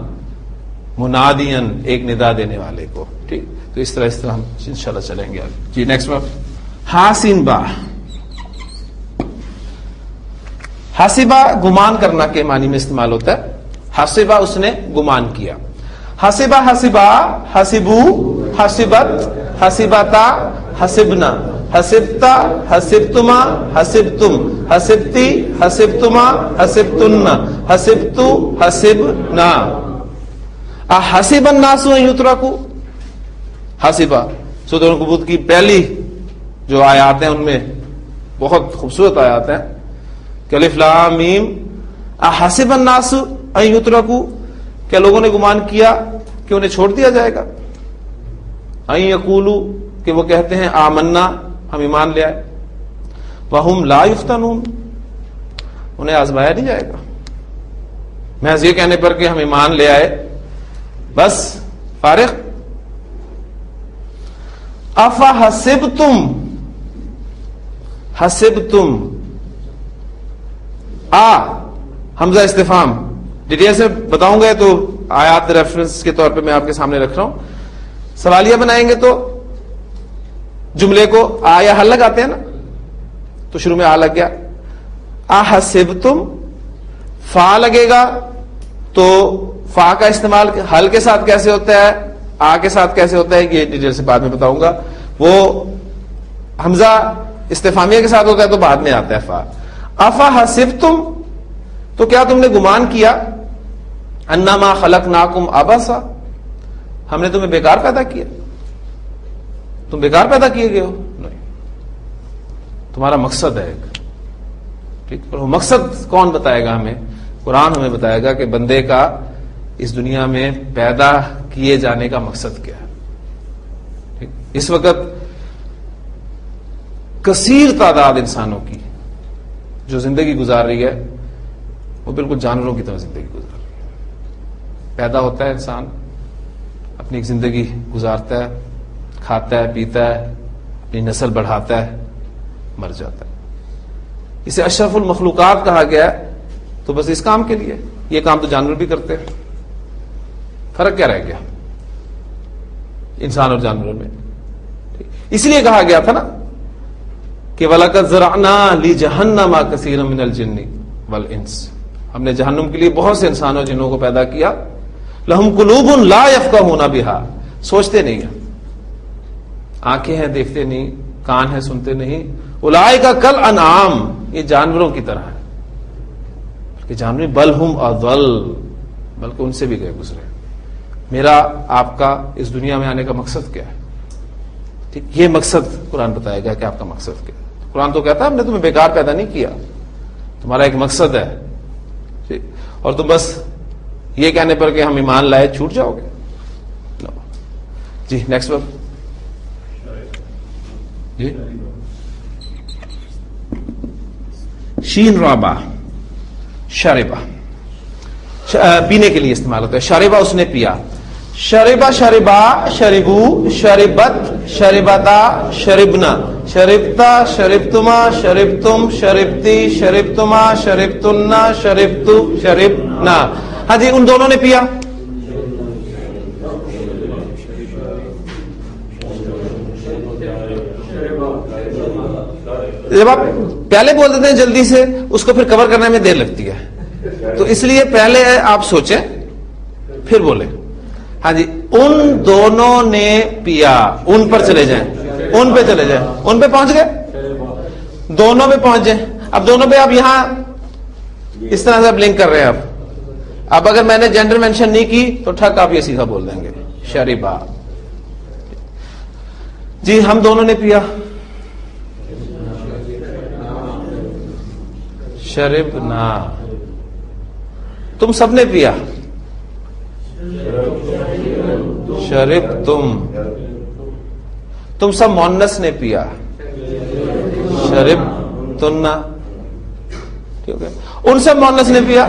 منادیا ایک ندا دینے والے کو. ٹھیک، تو اس طرح ہم انشاءاللہ چلیں گے. جی نیکسٹ ورڈ حاسین با. حاسبہ گمان کرنا کے معنی میں استعمال ہوتا ہے. حاسبہ اس نے گمان کیا. حاسبہ حاسبہ حاسبو حاسبت حاسبتا حاسبنا حسبتا حسبتما حسبتم حسبتی حسبتما حسبتن حسبتو حسبنا. احسب الناس ان یترکوا. حسبہ سورۃ العنکبوت کی پہلی جو آیات ہیں ان میں بہت خوبصورت آیات ہیں کہ الف لام میم. احسب الناس ان یترکوا. کیا لوگوں نے گمان کیا کہ انہیں چھوڑ دیا جائے گا؟ ان یقولو کہ وہ کہتے ہیں آمنا ہم ایمان لے آئے، وہم لا یفتنون انہیں آزمایا نہیں جائے گا، محض یہ کہنے پر کہ ہم ایمان لے آئے بس فارغ۔ افحسبتم حسبتم حمزہ استفہام ڈیٹیل سے بتاؤں گا تو آیات ریفرنس کے طور پہ میں آپ کے سامنے رکھ رہا ہوں۔ سوالیہ بنائیں گے تو جملے کو آ یا حل لگاتے ہیں نا، تو شروع میں آ لگ گیا، احسبتم، فا لگے گا تو فا کا استعمال حل کے ساتھ کیسے ہوتا ہے، آ کے ساتھ کیسے ہوتا ہے، یہ ڈیٹیل سے بعد میں بتاؤں گا۔ وہ حمزہ استفہامیہ کے ساتھ ہوتا ہے تو بعد میں آتا ہے فا۔ افحسبتم، تو کیا تم نے گمان کیا، انما خلقناکم عبثا، ہم نے تمہیں بیکار پیدا کیا، تم بیکار پیدا کیے گئے ہو؟ نہیں، تمہارا مقصد ہے ایک، ٹھیک، اور وہ مقصد کون بتائے گا ہمیں؟ قرآن ہمیں بتائے گا کہ بندے کا اس دنیا میں پیدا کیے جانے کا مقصد کیا ہے۔ ٹھیک، اس وقت کثیر تعداد انسانوں کی جو زندگی گزار رہی ہے وہ بالکل جانوروں کی طرح زندگی گزار رہی ہے۔ پیدا ہوتا ہے انسان، اپنی ایک زندگی گزارتا ہے، کھاتا ہے، پیتا ہے، اپنی نسل بڑھاتا ہے، مر جاتا ہے۔ اسے اشرف المخلوقات کہا گیا ہے، تو بس اس کام کے لیے، یہ کام تو جانور بھی کرتے ہیں، فرق کیا رہ گیا انسان اور جانوروں میں؟ اس لیے کہا گیا تھا نا کہ وَلَقَدْ زَرَعْنَا لِجَهَنَّمَ كَثِيرًا مِنَ الْجِنِّ وَالْإِنسِ، ہم نے جہنم کے لیے بہت سے انسانوں جنوں کو پیدا کیا۔ لَهُمْ قُلُوبٌ لَا يَفْقَهُونَ بِهَا، سوچتے نہیں ہیں، آنکھیں ہیں دیکھتے نہیں، کان ہیں سنتے نہیں۔ اولئک کالانعام، یہ جانوروں کی طرح ہے، کہ جانور بل ہم اضل، بلکہ ان سے بھی گئے گزرے۔ میرا آپ کا اس دنیا میں آنے کا مقصد کیا ہے؟ ٹھیک، یہ مقصد قرآن بتائے گا کہ آپ کا مقصد کیا ہے۔ قرآن تو کہتا ہے ہم نے تمہیں بیکار پیدا نہیں کیا، تمہارا ایک مقصد ہے، ٹھیک، اور تم بس یہ کہنے پر کہ ہم ایمان لائے چھوٹ جاؤ گے؟ جی نیکسٹ ورڈ جی، شین رابا، شاربہ، پینے کے لیے استعمال ہوتا ہے۔ شاربہ اس نے پیا، شربا شربا شربو شربت شربتا شربنا شربتا شربتما شربتم شربتی شربتما شربتنا شربتو شربنا۔ ہاں جی، ان دونوں نے پیا۔ جب آپ پہلے بول دیتے ہیں جلدی سے، اس کو پھر کور کرنے میں دیر لگتی ہے، تو اس لیے پہلے آپ سوچیں پھر بولیں۔ ہاں جی، ان دونوں نے پیا، ان پر چلے جائیں، ان پہ چلے جائیں، ان پہ پہنچ گئے، دونوں پہ پہنچ جائیں۔ اب دونوں پہ آپ یہاں اس طرح سے لنک کر رہے ہیں۔ اب اگر میں نے جینڈر مینشن نہیں کی تو ٹھک آپ یہ سیدھا بول دیں گے، شریبا۔ جی، ہم دونوں نے پیا، شربنا، تم سب نے پیا، شرب تم سب مونس نے پیا، شرب تننا، ٹھیک ہے، ان سب مونس نے پیا،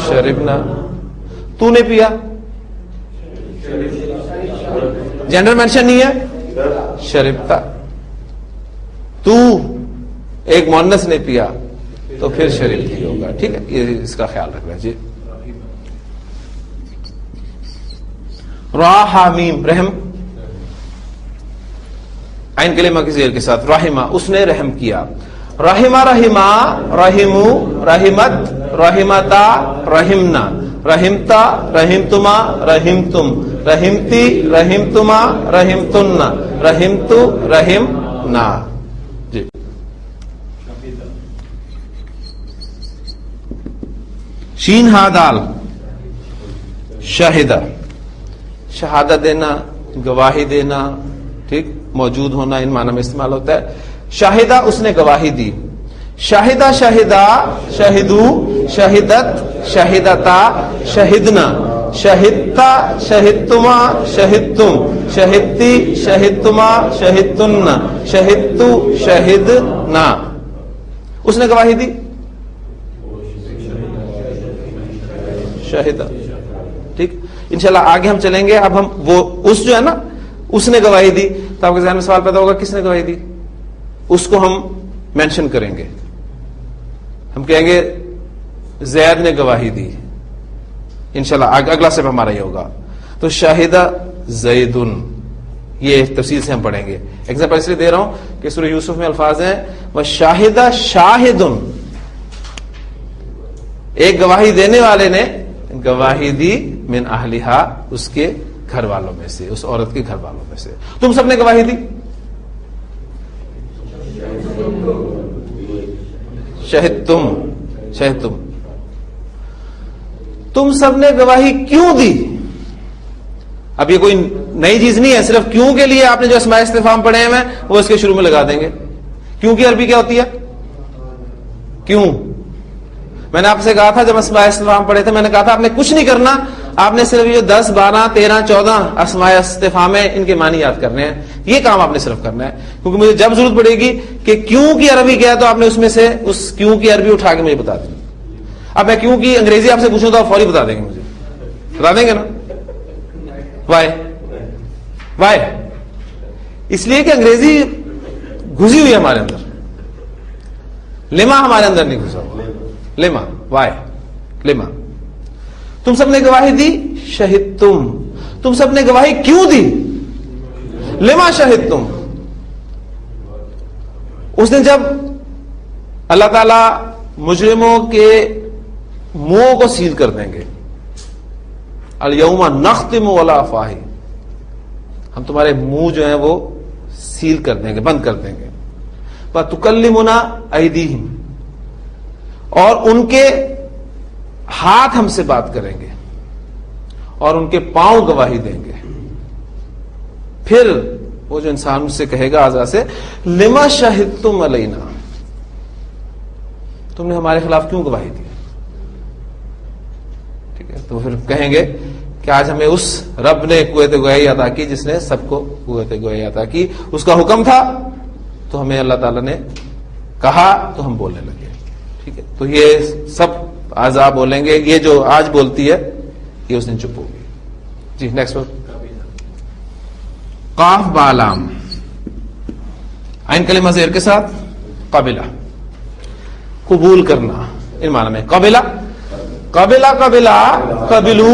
شربنا، تو نے پیا، جینڈر مینشن نہیں ہے، شربتا، تو ایک مونس نے پیا تو پھر شریف ہی ہوگا، ٹھیک ہے، یہ اس کا خیال رکھنا۔ جی، راحمیم، رحم، عین کلمہ کی زیر کے ساتھ، رحمہ، اس نے رحم کیا، رحمہ رحمہ رحمو رحمت رحمتا رحمنا رحمتا رحمتما رحمتم رحمتی رحمتما رحمتنا رحمتو رحمنا۔ جی، شین ہا دال، شاہدہ، شہادت دینا، گواہی دینا، ٹھیک، موجود ہونا، ان معنی میں استعمال ہوتا ہے۔ شاہدہ، اس نے گواہی دی، شاہدہ شاہدہ شاہدو شاہدت شاہدتا شاہدنا شاہدتا شاہدتما شاہدتم شاہدتی شاہدتما شاہدتن شاہدتو شاہدنا. اس نے گواہی دی شاہدہ. ٹھیک، انشاءاللہ آگے ہم چلیں گے. اب ہم وہ اس جو ہے نا اس نے گواہی دی تو آپ کے ذہن میں سوال پیدا ہوگا کس نے گواہی دی. اس کو ہم مینشن کریں گے. ہم کہیں گے زید نے گواہی دی. انشاءاللہ اگلا سٹیپ ہمارا یہ ہوگا. تو شاہدہ زیدن یہ تفصیل سے ہم پڑھیں گے. ایگزامپل اس لیے دے رہا ہوں کہ سورہ یوسف میں الفاظ ہیں وشاہدہ شاہدن. ایک گواہی دینے والے نے گواہی دی من اہلہا اس کے گھر والوں میں سے، اس عورت کے گھر والوں میں سے. تم سب نے گواہی دی. شہدتم تم سب نے گواہی کیوں دی. اب یہ کوئی نئی چیز نہیں ہے، صرف کیوں کے لیے آپ نے جو اسماء استفہام پڑھے ہیں وہ اس کے شروع میں لگا دیں گے. کیوں کی عربی کیا ہوتی ہے؟ کیوں. میں نے آپ سے کہا تھا جب اسماء استفہام پڑھے تھے، میں نے کہا تھا آپ نے کچھ نہیں کرنا، آپ نے صرف یہ 10 12 13 14 اسماء استفہام ہیں ان کے معنی یاد کرنے ہیں. یہ کام آپ نے صرف کرنا ہے، کیونکہ مجھے جب ضرورت پڑے گی کہ کیوں کی عربی کیا ہے تو آپ نے اس میں سے اس کیوں کی عربی اٹھا کے مجھے بتا دیں. اب میں کیوں کی انگریزی آپ سے پوچھوں تو آپ فوری بتا دیں گے، مجھے بتا دیں گے نا. وائی اس لیے کہ انگریزی گھسی ہوئی ہے ہمارے اندر، لما ہمارے اندر نہیں گھسا ہوا. لما وائی لما. تم سب نے گواہی دی شہدتم. تم سب نے گواہی کیوں دی؟ لما شہدتم. اس دن جب اللہ تعالی مجرموں کے منہ کو سیل کر دیں گے، الیوم نختم علی افواہہم، ہم تمہارے منہ جو ہیں وہ سیل کر دیں گے، بند کر دیں گے. وتکلمنا ایدیہم، اور ان کے ہاتھ ہم سے بات کریں گے اور ان کے پاؤں گواہی دیں گے. پھر وہ جو انسان مجھ سے کہے گا اعضاء سے لما شہدتم علینا، تم نے ہمارے خلاف کیوں گواہی دی. ٹھیک ہے، تو پھر کہیں گے کہ آج ہمیں اس رب نے قوت گوئی عطا کی جس نے سب کو قوت گوئی عطا کی. اس کا حکم تھا تو ہمیں اللہ تعالیٰ نے کہا تو ہم بولنے لگے. ٹھیک ہے، تو یہ سب اعضاء بولیں گے. یہ جو آج بولتی ہے یہ اس دن چپ ہوگی. جی نیکسٹ ورڈ قاف بالام عین کلمہ زیر کے ساتھ قبلہ، قبول کرنا. ان معنی میں قبلہ قبلہ قبلہ قبلو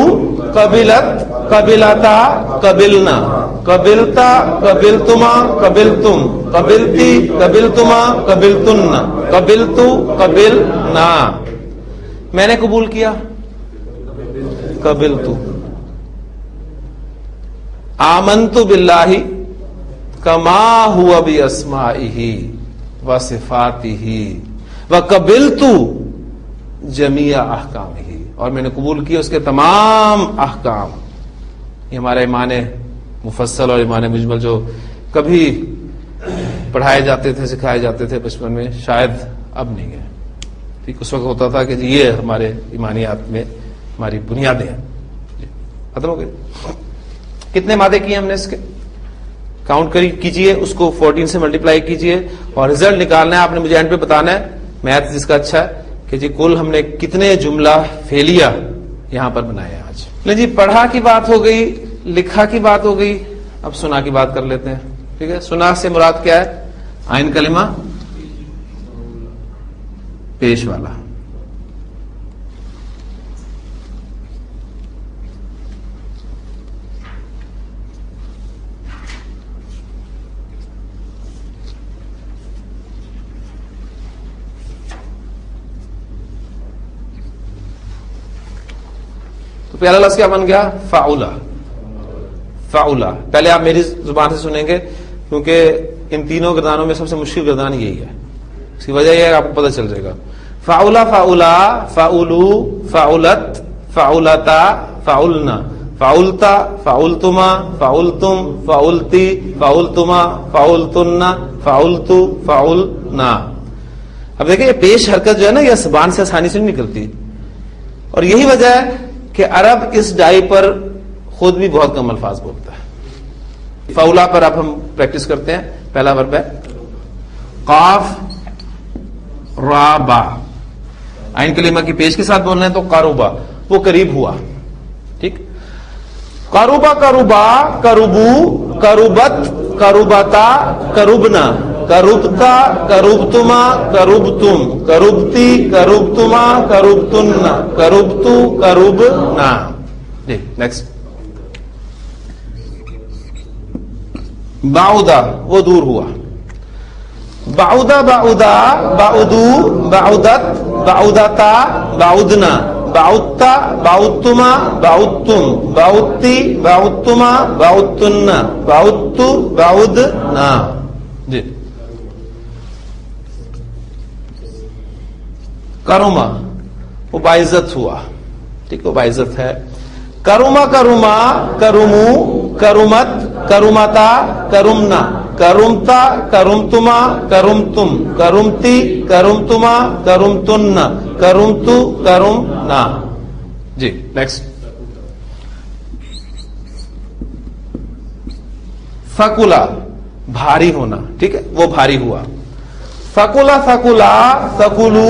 قبلت قبلتا قبلنا قبلتا قبلتما قبلتم قبلتی قبلتما قبلتن قبلتو قبلنا. میں نے قبول کیا قبلتو. آمنت باللہ کما ہوا باسمائہ وصفاتہ وقبلت جمیع احکامہ، اور میں نے قبول کیا اس کے تمام احکام. یہ ہمارا ایمان مفصل اور ایمان مجمل جو کبھی پڑھائے جاتے تھے سکھائے جاتے تھے بچپن میں، شاید اب نہیں ہے. ٹھیک، اس وقت ہوتا تھا کہ جی یہ ہمارے ایمانیات میں ہماری بنیادیں ہیں. ختم ہو گئے. کتنے مادے کیے ہم نے اس کے؟ کاؤنٹ کیجئے، اس کو 14 سے ملٹیپلائی کیجئے اور رزلٹ نکالنا ہے. آپ نے مجھے اینڈ پہ بتانا ہے، میتھ جس کا اچھا ہے، کہ جی کل ہم نے کتنے جملہ فعلیہ یہاں پر بنائے آج. لیں جی، پڑھا کی بات ہو گئی، لکھا کی بات ہو گئی، اب سنا کی بات کر لیتے ہیں. ٹھیک ہے، سنا سے مراد کیا ہے؟ عین کلمہ پیش والا. تو پہلا لفظ کیا بن گیا؟ فعلا. فعلا پہلے آپ میری زبان سے سنیں گے کیونکہ ان تینوں گردانوں میں سب سے مشکل گردان یہی ہے. اس کی وجہ یہ ہے آپ کو پتہ چل جائے گا. فعلا فعلا فعلو فعلت فعلتا فعلنا فعلتا فعلتما فعلتم فعلتی فعلتما فعلتن فعلتو فعلنا. اب دیکھیں یہ پیش حرکت جو ہے نا یہ زبان سے آسانی سے نہیں نکلتی، اور یہی وجہ ہے کہ عرب اس ڈائی پر خود بھی بہت کم الفاظ بولتا ہے. فولا پر اب ہم پریکٹس کرتے ہیں. پہلا ورب ہے قاف را با. عین کلمہ کی پیش کے ساتھ بولنا ہے تو قربا، وہ قریب ہوا. ٹھیک. قربا قربا قربو قربت قربتا قربنا قربتا قربتما قربتم قربتی قربتما قربتن قربتو قربنا. جی نیکسٹ. بعودا وہ دور ہوا. بعودا بعودا بعودو بعودت بعودتا بعودنا بعودتا بعودتما بعودتم بعودتی بعودتما بعودتن بعودتو بعودنا. جی. کروما وہ باعزت ہوا. ٹھیک، وہ باعزت ہے. کروما کروما کرمو کرمت کرمتا کرمنا کرمتا کرمتما کرمتم کرمتی کرمتما کرمتن کرمتو کرمنا. جی نیکسٹ. ثقلا بھاری ہونا. ٹھیک ہے، وہ بھاری ہوا. ثقلا ثقلا ثقلو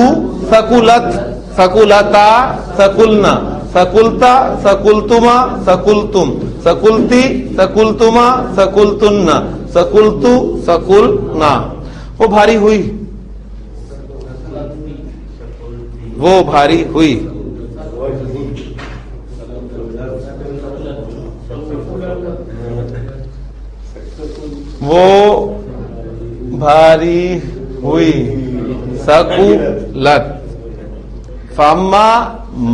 ثقلت ثقلتا ثقلنا ثقلتا ثقلتما ثقلتم ثقلتی ثقلتما ثقلتن ثقلتو ثقلنا. وہ بھاری ہوئی، وہ بھاری ہوئی. وہ بھاری ہوئی. ثقلت. فاما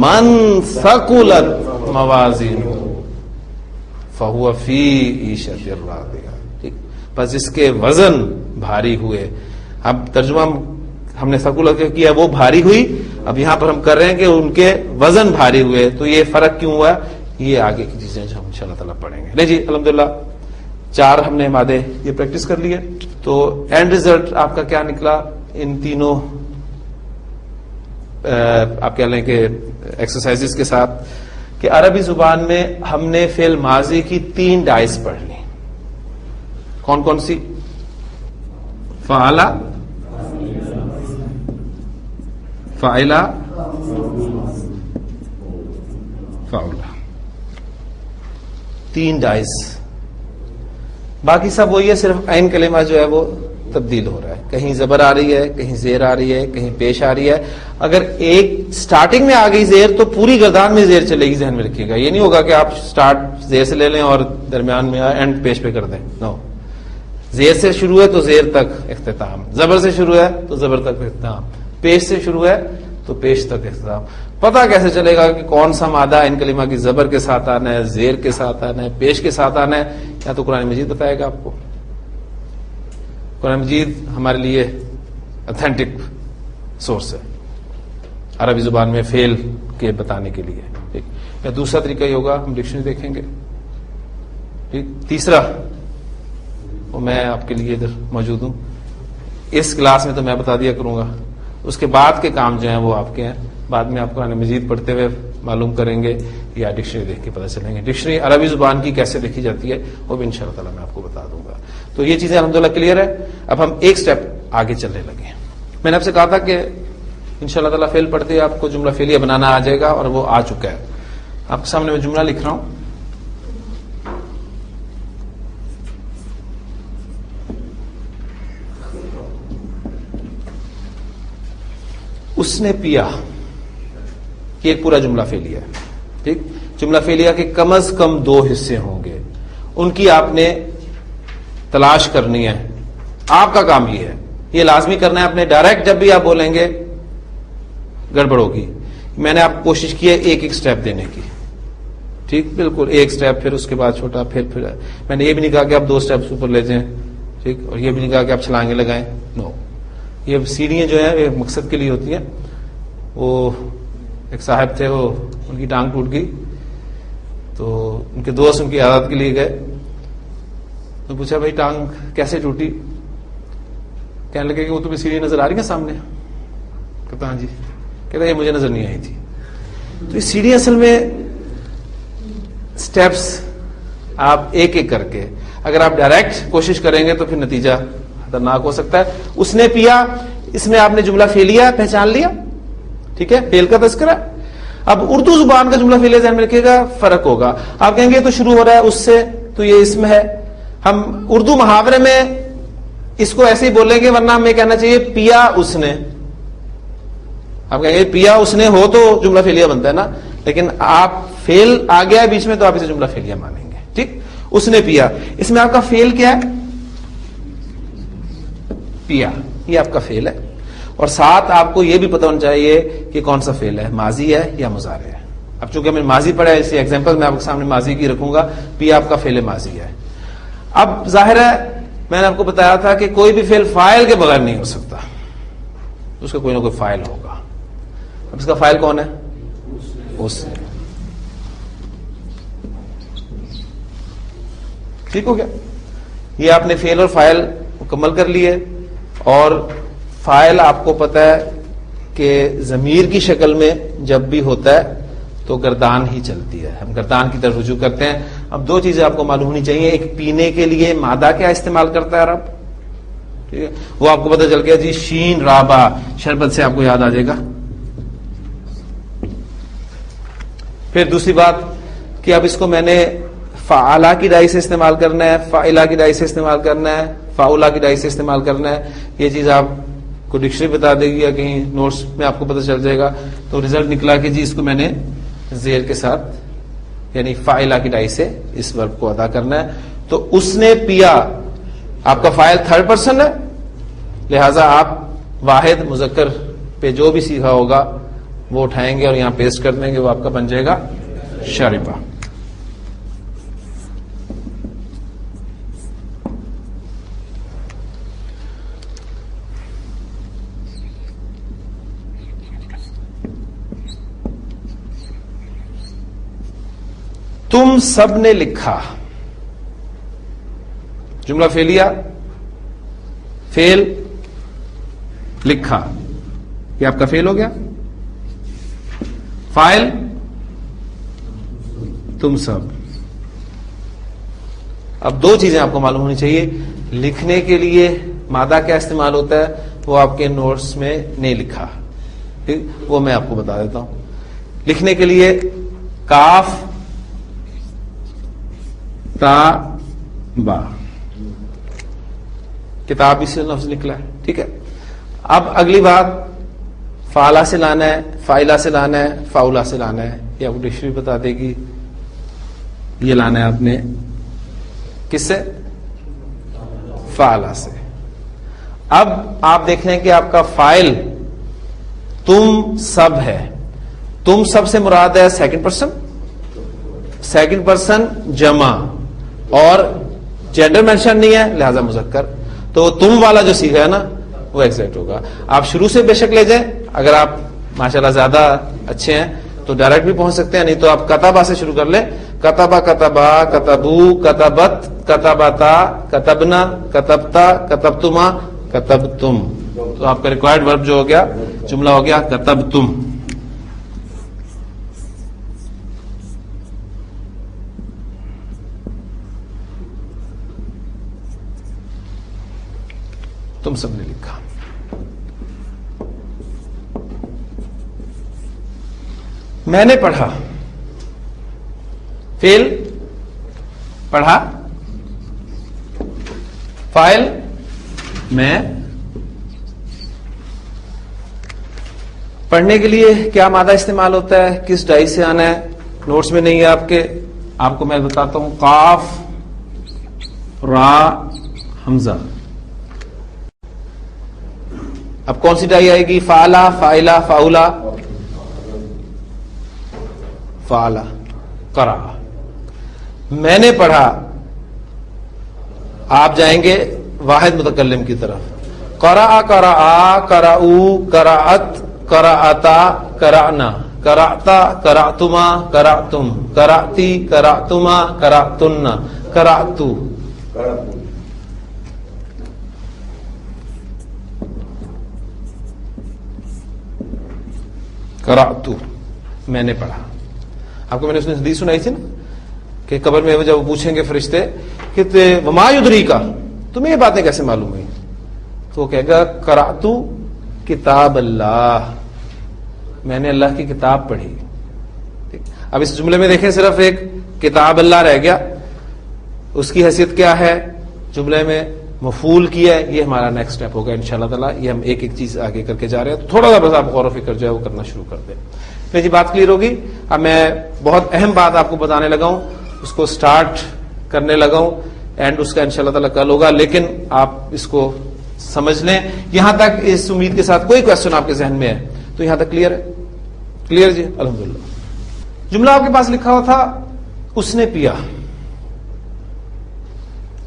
من ثقلت موازینہ فہو فی عیشۃ راضیہ. ٹھیک، بس جس کے وزن بھاری ہوئے. اب ترجمہ ہم نے ثقلت کیا وہ بھاری ہوئی، اب یہاں پر ہم کر رہے ہیں کہ ان کے وزن بھاری ہوئے. تو یہ فرق کیوں ہوا، یہ آگے کی چیزیں جو ہم انشاءاللہ تعالیٰ پڑھیں گے. لے جی الحمدللہ 4 ہم نے مادے یہ پریکٹس کر لیے. تو اینڈ ریزلٹ آپ کا کیا نکلا ان تینوں آپ کہہ لیں کہ ایکسرسائز کے ساتھ، کہ عربی زبان میں ہم نے فعل ماضی کی 3 ڈائز پڑھ لی. کون کون سی؟ فعلا فعلا فعلا. 3 ڈائز. باقی سب وہی ہے، صرف عین کلمہ جو ہے وہ تبدیل ہو رہا ہے. کہیں زبر آ رہی ہے، کہیں زیر آ رہی ہے، کہیں پیش آ رہی ہے. اگر ایک سٹارٹنگ میں آ گئی زیر تو پوری گردان میں زیر چلے گی. ذہن میں رکھیے گا، یہ نہیں ہوگا کہ آپ سٹارٹ زیر سے لے لیں اور درمیان میں اینڈ پیش پہ کر دیں. نو، زیر سے شروع ہے تو زیر تک اختتام، زبر سے شروع ہے تو زبر تک اختتام، پیش سے شروع ہے تو پیش تک اختتام. پتہ کیسے چلے گا کہ کون سا مادہ ان کلمہ کی زبر کے ساتھ آنا ہے، زیر کے ساتھ آنا ہے، پیش کے ساتھ آنا ہے؟ یا تو قرآن مجید بتائے گا آپ کو. قرآن مجید ہمارے لیے اتھینٹک سورس ہے عربی زبان میں فعل کے بتانے کے لیے. ٹھیک. یا دوسرا طریقہ یہ ہوگا، ہم ڈکشنری دیکھیں گے. ٹھیک. تیسرا وہ میں آپ کے لیے ادھر موجود ہوں. اس کلاس میں تو میں بتا دیا کروں گا، اس کے بعد کے کام جو ہیں وہ آپ کے ہیں. بعد میں آپ قرآن مجید پڑھتے ہوئے معلوم کریں گے یا ڈکشنری دیکھ کے پتہ چلیں گے. ڈکشنری عربی زبان کی کیسے لکھی جاتی ہے وہ بھی انشاءاللہ تعالیٰ میں آپ کو بتا دوں گا. تو یہ چیزیں الحمدللہ کلیئر ہے. اب ہم ایک سٹیپ آگے چلنے لگے. میں نے آپ سے کہا تھا کہ انشاءاللہ تعالیٰ فعل پڑھتے ہی آپ کو جملہ فعلیہ بنانا آ جائے گا، اور وہ آ چکا ہے. آپ کے سامنے میں جملہ لکھ رہا ہوں. اس نے پیا، یہ ایک پورا جملہ فعلیہ ہے. ٹھیک. جملہ فعلیہ کے کم از کم 2 حصے ہوں گے، ان کی آپ نے تلاش کرنی ہے. آپ کا کام یہ ہے، یہ لازمی کرنا ہے. اپنے ڈائریکٹ جب بھی آپ بولیں گے گڑبڑ ہوگی. میں نے آپ کو کوشش کی ہے ایک ایک سٹیپ دینے کی. ٹھیک، بالکل ایک سٹیپ، پھر اس کے بعد چھوٹا، پھر میں نے یہ بھی نہیں کہا کہ آپ 2 سٹیپس اوپر لے جائیں. ٹھیک. اور یہ بھی نہیں کہا کہ آپ چھلانگیں لگائیں. نو، یہ سیڑھیاں جو ہیں ایک مقصد کے لیے ہوتی ہیں. وہ ایک صاحب تھے، وہ ان کی ٹانگ ٹوٹ گئی تو ان کے دوست ان کی عادت کے لیے گئے. تو پوچھا بھائی ٹانگ کیسے ٹوٹی؟ کہنے لگے کہ وہ تمہیں سیڑھی نظر آ رہی ہے سامنے. کہتا ہاں جی، کہتا یہ مجھے نظر نہیں آئی تھی. تو یہ سیڑھی اصل میں سٹیپس آپ ایک ایک کر کے اگر آپ ڈائریکٹ کوشش کریں گے تو پھر نتیجہ خطرناک ہو سکتا ہے. اس نے پیا، اس میں آپ نے جملہ فعلیہ پہچان لیا، ٹھیک ہے، فعل کا تذکرہ. اب اردو زبان کا جملہ فعلیہ ذہن میں رکھیے گا، فرق ہوگا. آپ کہیں گے تو شروع ہو رہا ہے اس سے، تو یہ اسم ہے. ہم اردو محاورے میں اس کو ایسے ہی بولیں گے، ورنہ ہمیں کہنا چاہیے پیا اس نے. آپ کہیں گے پیا اس نے ہو تو جملہ فعلیہ بنتا ہے نا، لیکن آپ فعل آ گیا ہے بیچ میں تو آپ اسے جملہ فعلیہ مانیں گے. ٹھیک، اس نے پیا، اس میں آپ کا فعل کیا ہے؟ پیا، یہ آپ کا فعل ہے. اور ساتھ آپ کو یہ بھی پتہ ہونا چاہیے کہ کون سا فعل ہے، ماضی ہے یا مضارع ہے. اب چونکہ ہمیں ماضی پڑھا ہے، اسی ایگزامپل میں آپ کے سامنے ماضی کی رکھوں گا. پیا آپ کا فعل ماضی ہے. اب ظاہر ہے میں نے آپ کو بتایا تھا کہ کوئی بھی فعل فاعل کے بغیر نہیں ہو سکتا، اس کا کوئی نہ کوئی فاعل ہوگا. اب اس کا فاعل کون ہے؟ اس نے. ٹھیک ہو گیا، یہ آپ نے فعل اور فاعل مکمل کر لیے. اور فاعل آپ کو پتہ ہے کہ ضمیر کی شکل میں جب بھی ہوتا ہے تو گردان ہی چلتی ہے، ہم گردان کی طرف رجوع کرتے ہیں. اب دو چیزیں آپ کو معلوم ہونی چاہیے. ایک، پینے کے لیے مادہ کیا استعمال کرتا ہے عرب، ٹھیک ہے، وہ آپ کو پتہ چل گیا جی، شین رابا، شربت سے آپ کو یاد آ جائے گا. پھر دوسری بات کہ اب اس کو میں نے فعلا کی ڈائی سے استعمال کرنا ہے، فاعلہ کی ڈائی سے استعمال کرنا ہے، فاؤلا کی ڈائی سے استعمال کرنا ہے. یہ چیز آپ کو ڈکشنری بتا دے گی یا کہیں نوٹس میں آپ کو پتہ چل جائے گا. تو رزلٹ نکلا کہ جی اس کو میں نے زیر کے ساتھ یعنی فاعلہ کی ڈائی سے اس ورب کو ادا کرنا ہے. تو اس نے پیا، آپ کا فاعل تھرڈ پرسن ہے، لہذا آپ واحد مذکر پہ جو بھی سیکھا ہوگا وہ اٹھائیں گے اور یہاں پیسٹ کر دیں گے، وہ آپ کا بن جائے گا شاربہ. تم سب نے لکھا، جملہ فعلیہ، فعل لکھا، یہ آپ کا فعل ہو گیا. فاعل تم سب. اب دو چیزیں آپ کو معلوم ہونی چاہیے. لکھنے کے لیے مادہ کیا استعمال ہوتا ہے وہ آپ کے نوٹس میں نہیں لکھا، ٹھیک، وہ میں آپ کو بتا دیتا ہوں. لکھنے کے لیے کاف تا با، کتاب سے لفظ نکلا ہے، ٹھیک ہے. اب اگلی بات، فعلا سے لانا ہے، فائلہ سے لانا ہے، فاؤلا سے لانا ہے. یہ آپ کو ڈکشنری بتا دے گی. یہ لانا ہے آپ نے کس سے؟ فعلا سے. اب آپ دیکھ رہے ہیں کہ آپ کا فاعل تم سب ہے. تم سب سے مراد ہے سیکنڈ پرسن، سیکنڈ پرسن جمع، اور جینڈر مینشن نہیں ہے لہذا مذکر. تو تم والا جو سیکھا ہے نا وہ ایگزیکٹ ہوگا. آپ شروع سے بے شک لے جائیں، اگر آپ ماشاءاللہ زیادہ اچھے ہیں تو ڈائریکٹ بھی پہنچ سکتے ہیں، نہیں تو آپ کتابہ سے شروع کر لیں. کتبہ کتبا، کتبو، کتبت، کتبتا، کتبنا، کتبتا، کتبتما، کتبتم. تو آپ کا ریکوائرڈ ورب جو ہو گیا، جملہ ہو گیا کتبتم. تم سب نے لکھا. میں نے پڑھا، فعل پڑھا، فاعل میں. پڑھنے کے لیے کیا مادہ استعمال ہوتا ہے، کس ڈائی سے آنا ہے، نوٹس میں نہیں ہے آپ کے، آپ کو میں بتاتا ہوں. قاف را حمزہ. اب کون سی ڈائی آئے گی؟ فعلا، فائلہ، فاؤلا، فعلا. قرأ، میں نے پڑھا. آپ جائیں گے واحد متکلم کی طرف. قرأ، قرأ، قرأو، قرأت، قرأتا، قرأنا، قرأتا، قرأتما، قرأتم، قرأتی، قرأتما، قرأتن، قرأتو. قرأت، میں نے پڑھا. آپ کو میں نے اس نے حدیث سنائی تھی نا کہ قبر میں جب وہ پوچھیں گے فرشتے کہ وما یدریک، تمہیں یہ باتیں کیسے معلوم ہوئی؟ تو وہ کہے گا قرأت کتاب اللہ، میں نے اللہ کی کتاب پڑھی. اب اس جملے میں دیکھیں صرف ایک کتاب اللہ رہ گیا، اس کی حیثیت کیا ہے؟ جملے میں مفعول کیا ہے. یہ ہمارا نیکسٹ اسٹیپ ہوگا انشاءاللہ تعالی. یہ ہم ایک ایک چیز آگے کر کے جا رہے ہیں، تو تھوڑا سا بس آپ غور و فکر جو ہے وہ کرنا شروع کر دیں. میں جی بات کلیئر ہوگی. اب میں بہت اہم بات آپ کو بتانے لگا ہوں، اس کو سٹارٹ کرنے لگا ہوں، اینڈ اس کا انشاءاللہ تعالی کل ہوگا، لیکن آپ اس کو سمجھ لیں. یہاں تک اس امید کے ساتھ کوئی کوشچن آپ کے ذہن میں ہے تو یہاں تک کلیئر ہے؟ کلیئر جی، الحمدللہ. جملہ آپ کے پاس لکھا ہوا تھا اس نے پیا.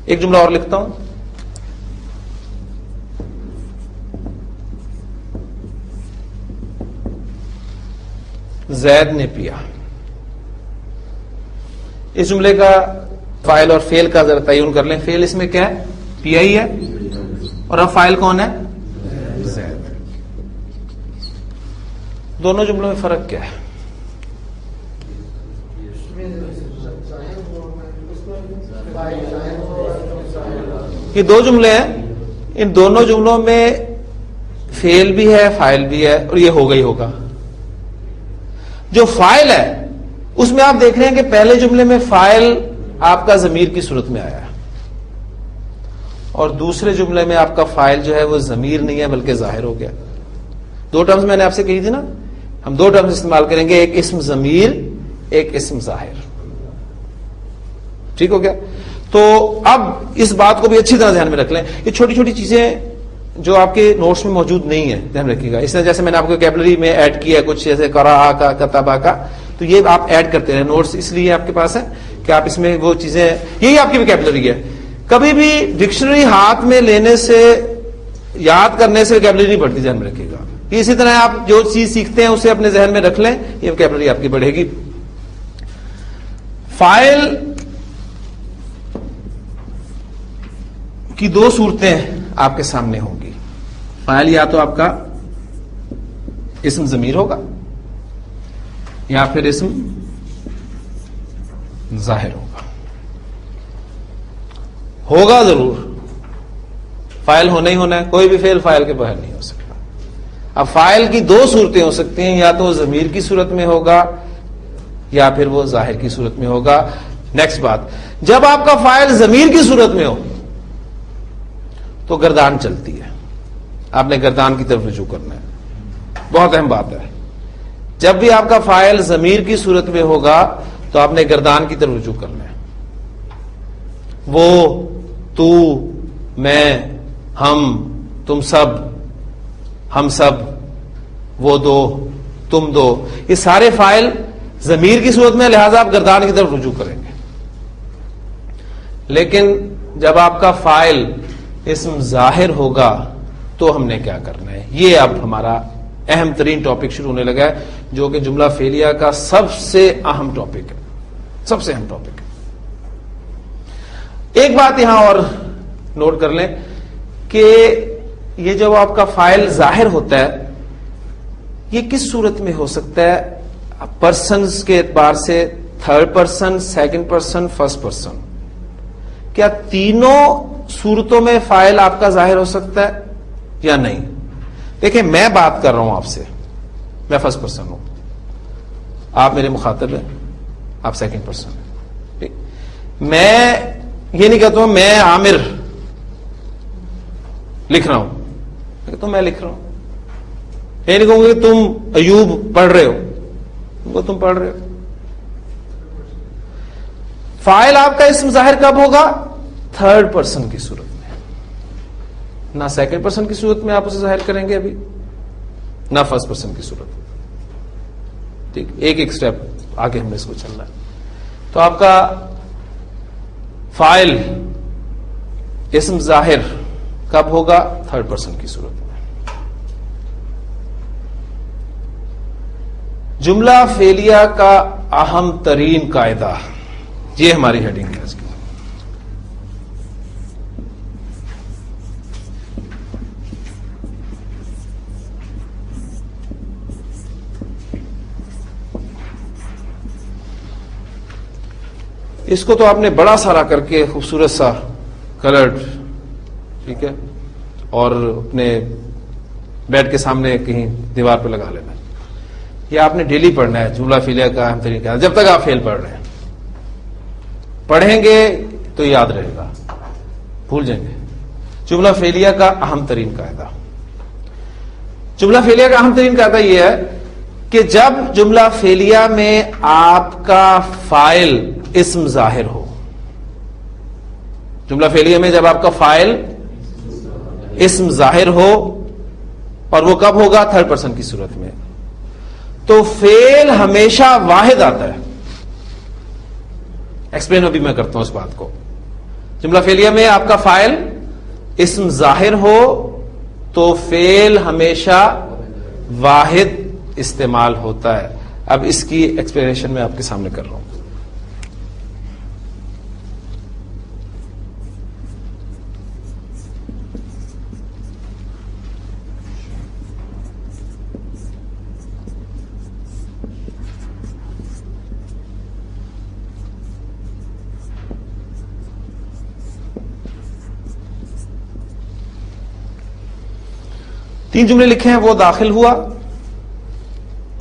ایک جملہ اور لکھتا ہوں، زید نے پیا. اس جملے کا فاعل اور فعل کا ذرا تعین کر لیں. فعل اس میں کیا ہے؟ پیا ہی ہے، اور اب فاعل کون ہے؟ زید. دونوں جملوں میں فرق کیا ہے؟ یہ دو جملے ہیں، ان دونوں جملوں میں فعل بھی ہے فاعل بھی ہے، اور یہ ہوگا ہی ہوگا. جو فاعل ہے اس میں آپ دیکھ رہے ہیں کہ پہلے جملے میں فاعل آپ کا ضمیر کی صورت میں آیا ہے، اور دوسرے جملے میں آپ کا فاعل جو ہے وہ ضمیر نہیں ہے بلکہ ظاہر ہو گیا. دو ٹرمز میں نے آپ سے کہی تھی نا، ہم دو ٹرمز استعمال کریں گے، ایک اسم ضمیر، ایک اسم ظاہر. ٹھیک ہو گیا؟ تو اب اس بات کو بھی اچھی طرح ذہن میں رکھ لیں. یہ چھوٹی چھوٹی چیزیں جو آپ کے نوٹس میں موجود نہیں ہے دھیان رکھیے گا. اس طرح جیسے میں نے آپ کو ویکیبلری میں ایڈ کیا ہے کچھ، جیسے قرأ کا، کتبہ کا، تو یہ آپ ایڈ کرتے رہے. نوٹس اس لیے آپ کے پاس ہے کہ آپ اس میں وہ چیزیں، یہی آپ کی ویکیبلری ہے. کبھی بھی ڈکشنری ہاتھ میں لینے سے، یاد کرنے سے ویکیبلری نہیں بڑھتی، ذہن میں رکھیے گا. اسی طرح آپ جو چیز سیکھتے ہیں اسے اپنے ذہن میں رکھ لیں، یہ ویکیبلری آپ کی بڑھے گی. فاعل کی دو صورتیں آپ کے سامنے ہوں گی. فاعل یا تو آپ کا اسم ضمیر ہوگا یا پھر اسم ظاہر ہوگا ضرور. فاعل ہونا ہی ہونا ہے، کوئی بھی فعل فاعل کے باہر نہیں ہو سکتا. اب فاعل کی دو صورتیں ہو سکتی ہیں، یا تو وہ ضمیر کی صورت میں ہوگا یا پھر وہ ظاہر کی صورت میں ہوگا. نیکسٹ بات، جب آپ کا فاعل ضمیر کی صورت میں ہو تو گردان چلتی ہے، آپ نے گردان کی طرف رجوع کرنا ہے. بہت اہم بات ہے. جب بھی آپ کا فاعل ضمیر کی صورت میں ہوگا تو آپ نے گردان کی طرف رجوع کرنا ہے. وہ، تو، میں، ہم، تم سب، ہم سب، وہ دو، تم دو، یہ سارے فاعل ضمیر کی صورت میں، لہذا آپ گردان کی طرف رجوع کریں گے. لیکن جب آپ کا فاعل اسم ظاہر ہوگا تو ہم نے کیا کرنا ہے؟ یہ اب ہمارا اہم ترین ٹاپک شروع ہونے لگا ہے، جو کہ جملہ فعلیہ کا سب سے اہم ٹاپک ہے، سب سے اہم ٹاپک ہے. ایک بات یہاں اور نوٹ کر لیں کہ یہ جب آپ کا فاعل ظاہر ہوتا ہے، یہ کس صورت میں ہو سکتا ہے؟ پرسنز کے اعتبار سے third person, second person, first person. کیا تینوں صورتوں میں فاعل آپ کا ظاہر ہو سکتا ہے یا نہیں؟ دیکھیں، میں بات کر رہا ہوں آپ سے، میں فرسٹ پرسن ہوں، آپ میرے مخاطب ہیں، آپ سیکنڈ پرسن ہیں. میں یہ نہیں کہتا ہوں میں عامر لکھ رہا ہوں، تو میں لکھ رہا ہوں. یہ نہیں کہوں گا کہ تم ایوب پڑھ رہے ہو، تم پڑھ رہے ہو. فاعل آپ کا اسم ظاہر کب ہوگا؟ تھرڈ پرسن کی صورت میں، نہ سیکنڈ پرسن کی صورت میں آپ اسے ظاہر کریں گے ابھی، نہ فرسٹ پرسن کی صورت میں. ٹھیک، ایک ایک سٹیپ آگے ہم نے اس کو چلنا ہے. تو آپ کا فاعل اسم ظاہر کب ہوگا؟ تھرڈ پرسن کی صورت میں. جملہ فعلیہ کا اہم ترین قاعدہ، یہ ہماری ہیڈنگ ہے اس کی. اس کو تو آپ نے بڑا سارا کر کے خوبصورت سا کلرڈ، ٹھیک ہے، اور اپنے بیڈ کے سامنے کہیں دیوار پہ لگا لینا. یہ آپ نے ڈیلی پڑھنا ہے جملہ فعلیہ کا اہم ترین قاعدہ، جب تک آپ فیل پڑھ رہے ہیں. پڑھیں گے تو یاد رہے گا، بھول جائیں گے. جملہ فعلیہ کا اہم ترین قاعدہ، جملہ فعلیہ کا اہم ترین قاعدہ یہ ہے کہ جب جملہ فعلیہ میں آپ کا فاعل اسم ظاہر ہو، جملہ فعلیہ میں جب آپ کا فاعل اسم ظاہر ہو، اور وہ کب ہوگا؟ تھرڈ پرسن کی صورت میں، تو فعل ہمیشہ واحد آتا ہے. ایکسپلین ابھی میں کرتا ہوں اس بات کو. جملہ فعلیہ میں آپ کا فاعل اسم ظاہر ہو تو فعل ہمیشہ واحد استعمال ہوتا ہے. اب اس کی ایکسپلینیشن میں آپ کے سامنے کر رہا ہوں. تین جملے لکھے ہیں، وہ داخل ہوا،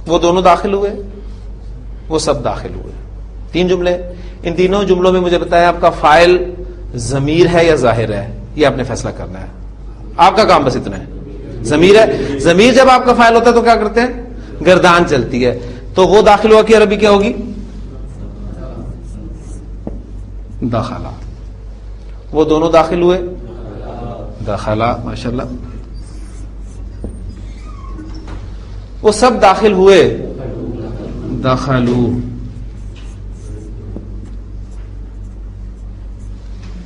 وہ دونوں داخل ہوئے، وہ سب داخل ہوئے. تین جملے. ان تینوں جملوں میں مجھے بتایا آپ کا فاعل ضمیر ہے یا ظاہر ہے، یہ آپ نے فیصلہ کرنا ہے. آپ کا کام بس اتنا ہے. ضمیر ہے. ضمیر جب آپ کا فاعل ہوتا ہے تو کیا کرتے ہیں؟ گردان چلتی ہے. تو وہ داخل ہوا کی عربی کیا ہوگی؟ داخلہ. وہ دونوں داخل ہوئے، داخلہ. ماشاءاللہ. وہ سب داخل ہوئے، دخلوا.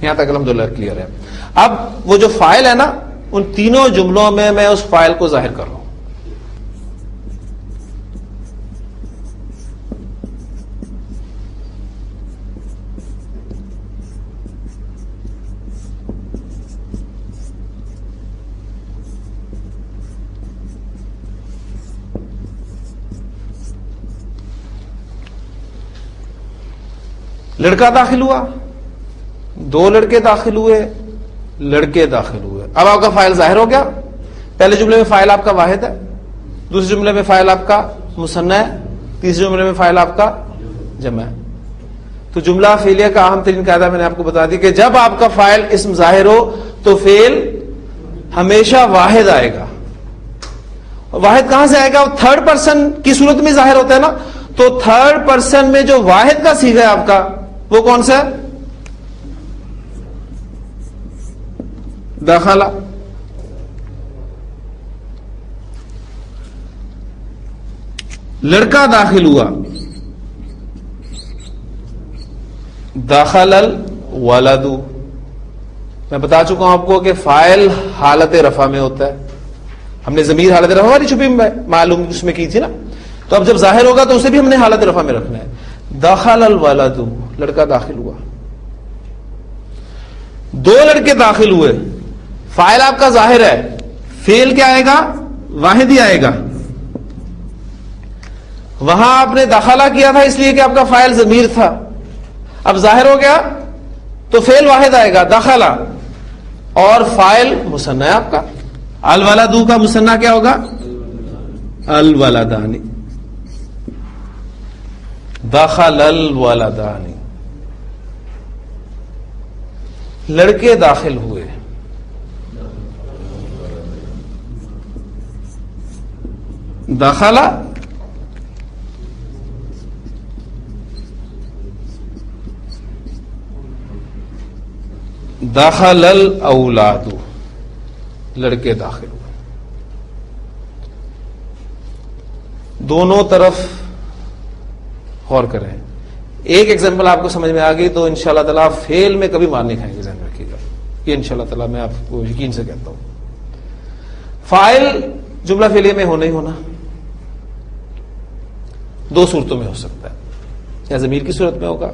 یہاں تک الحمدللہ کلیئر ہے. اب وہ جو فاعل ہے نا، ان تینوں جملوں میں میں اس فاعل کو ظاہر کر رہا ہوں. لڑکا داخل ہوا، دو لڑکے داخل ہوئے، لڑکے داخل ہوئے. اب آپ کا فاعل ظاہر ہو گیا. پہلے جملے میں فاعل آپ کا واحد ہے، دوسرے جملے میں فاعل آپ کا مثنی ہے، تیسرے جملے میں فاعل آپ کا جمع ہے. تو جملہ فعلیہ کا اہم ترین قاعدہ میں نے آپ کو بتا دی کہ جب آپ کا فاعل اسم ظاہر ہو تو فعل ہمیشہ واحد آئے گا. واحد کہاں سے آئے گا؟ وہ تھرڈ پرسن کی صورت میں ظاہر ہوتا ہے نا. تو تھرڈ پرسن میں جو واحد کا صیغہ ہے آپ کا، وہ کون سا ہے؟ دخلہ. لڑکا داخل ہوا، دخل الولد. میں بتا چکا ہوں آپ کو کہ فاعل حالت رفع میں ہوتا ہے. ہم نے ضمیر حالت رفع والی چھپی معلوم اس میں کی تھی نا. تو اب جب ظاہر ہوگا تو اسے بھی ہم نے حالت رفع میں رکھنا ہے. دخل الولد، لڑکا داخل ہوا. دو لڑکے داخل ہوئے، فاعل آپ کا ظاہر ہے، فعل کیا آئے گا؟ واحد ہی آئے گا. وہاں آپ نے داخلہ کیا تھا اس لیے کہ آپ کا فاعل ضمیر تھا. اب ظاہر ہو گیا تو فعل واحد آئے گا، داخلہ، اور فاعل مثنی ہے آپ کا. الولد کا مثنی کیا ہوگا؟ الولدانی. دخل الولدانی. لڑکے داخل ہوئے، دخل دخل الاولاد. لڑکے داخل ہوئے. دونوں طرف غور کریں. ایک ایگزامپل آپ کو سمجھ میں آ گئی تو انشاءاللہ تعالیٰ فیل میں کبھی مار نہیں کھائیں گے. ذہن رکھیے گا یہ انشاءاللہ تعالیٰ میں آپ کو یقین سے کہتا ہوں. فاعل جملہ فعلیہ میں ہونا ہی ہونا دو صورتوں میں ہو سکتا ہے. یا ضمیر کی صورت میں ہوگا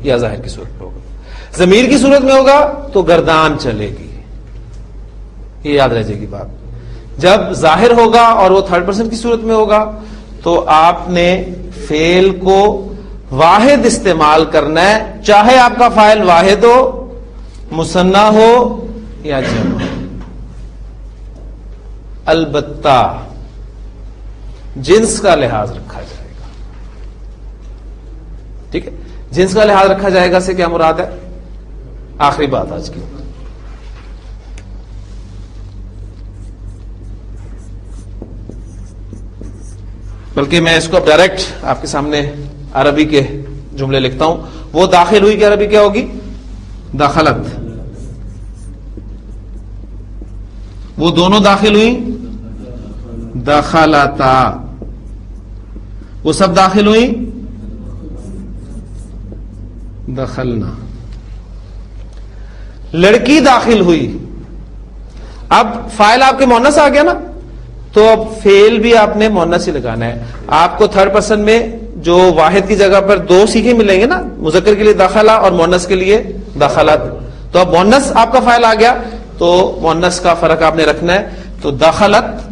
یا ظاہر کی صورت میں ہوگا. ضمیر کی صورت میں ہوگا تو گردان چلے گی، یہ یاد رہ جائے گی بات. جب ظاہر ہوگا اور وہ تھرڈ پرسن کی صورت میں ہوگا تو آپ نے فعل کو واحد استعمال کرنا ہے، چاہے آپ کا فاعل واحد ہو، مثنی ہو یا جمع. البتہ جنس کا لحاظ رکھا جائے گا. ٹھیک ہے، جنس کا لحاظ رکھا جائے گا سے کیا مراد ہے؟ آخری بات آج کی. بلکہ میں اس کو اب ڈائریکٹ آپ کے سامنے عربی کے جملے لکھتا ہوں. وہ داخل ہوئی کہ عربی کیا ہوگی؟ دخلت. وہ دونوں داخل ہوئی، دخلتا. وہ سب داخل ہوئی، دخلنا. لڑکی داخل ہوئی. اب فاعل آپ کے مؤنث آ گیا نا، تو اب فعل بھی آپ نے مؤنث ہی لگانا ہے. آپ کو تھرڈ پرسن میں جو واحد کی جگہ پر دو سیغے ملیں گے نا، مذکر کے لیے دخلا اور مؤنث کے لیے دخلت. تو اب مؤنث آپ کا فاعل آ گیا تو مؤنث کا فرق آپ نے رکھنا ہے. تو دخلت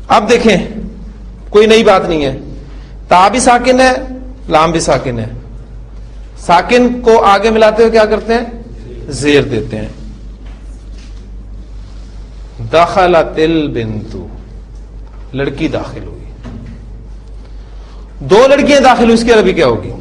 اب دیکھیں کوئی نئی بات نہیں ہے. تا بھی ساکن ہے، لام بھی ساکن ہے. ساکن کو آگے ملاتے ہوئے کیا کرتے ہیں؟ زیر دیتے ہیں. دخلت البنت، لڑکی داخل ہوئی. دو لڑکیاں داخل ہوئی، اس کی عربی کیا ہوگی؟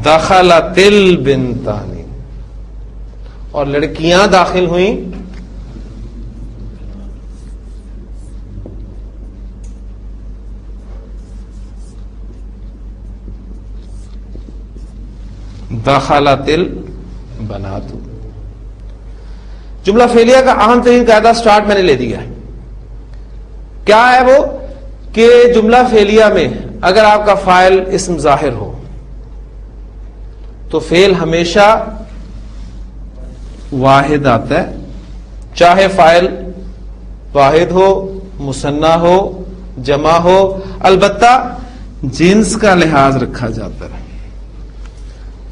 دخلت البنتان. اور لڑکیاں داخل ہوئیں، دخلت البنات. جملہ فعلیہ کا اہم ترین قاعدہ سٹارٹ میں نے لے دیا ہے. کیا ہے وہ؟ کہ جملہ فعلیہ میں اگر آپ کا فاعل اسم ظاہر ہو تو فعل ہمیشہ واحد آتا ہے، چاہے فاعل واحد ہو، مثنی ہو، جمع ہو. البتہ جنس کا لحاظ رکھا جاتا ہے.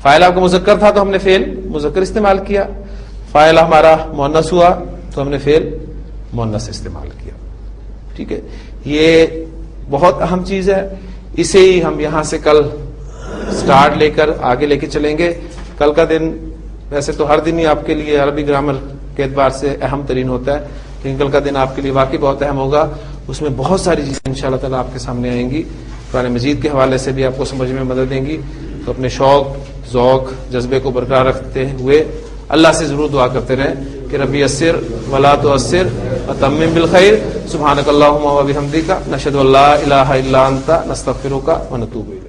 فاعل آپ کا مذکر تھا تو ہم نے فعل مذکر استعمال کیا. فاعل ہمارا مؤنث ہوا تو ہم نے فعل مؤنث استعمال کیا. ٹھیک ہے، یہ بہت اہم چیز ہے. اسے ہی ہم یہاں سے کل سٹارٹ لے کر آگے لے کے چلیں گے. کل کا دن ویسے تو ہر دن ہی آپ کے لیے عربی گرامر کے اعتبار سے اہم ترین ہوتا ہے، لیکن کل کا دن آپ کے لیے واقعی بہت اہم ہوگا. اس میں بہت ساری چیزیں انشاءاللہ تعالیٰ آپ کے سامنے آئیں گی، قرآن مجید کے حوالے سے بھی آپ کو سمجھ میں مدد دیں گی. تو اپنے شوق، ذوق، جذبے کو برقرار رکھتے ہوئے اللہ سے ضرور دعا کرتے رہیں کہ ربی یسر ولا تعسر وتمم بالخیر. سبحانک اللہم و بحمدک، نشہد ان لا الہ الا انت، نستغفرک ونتوب الیک.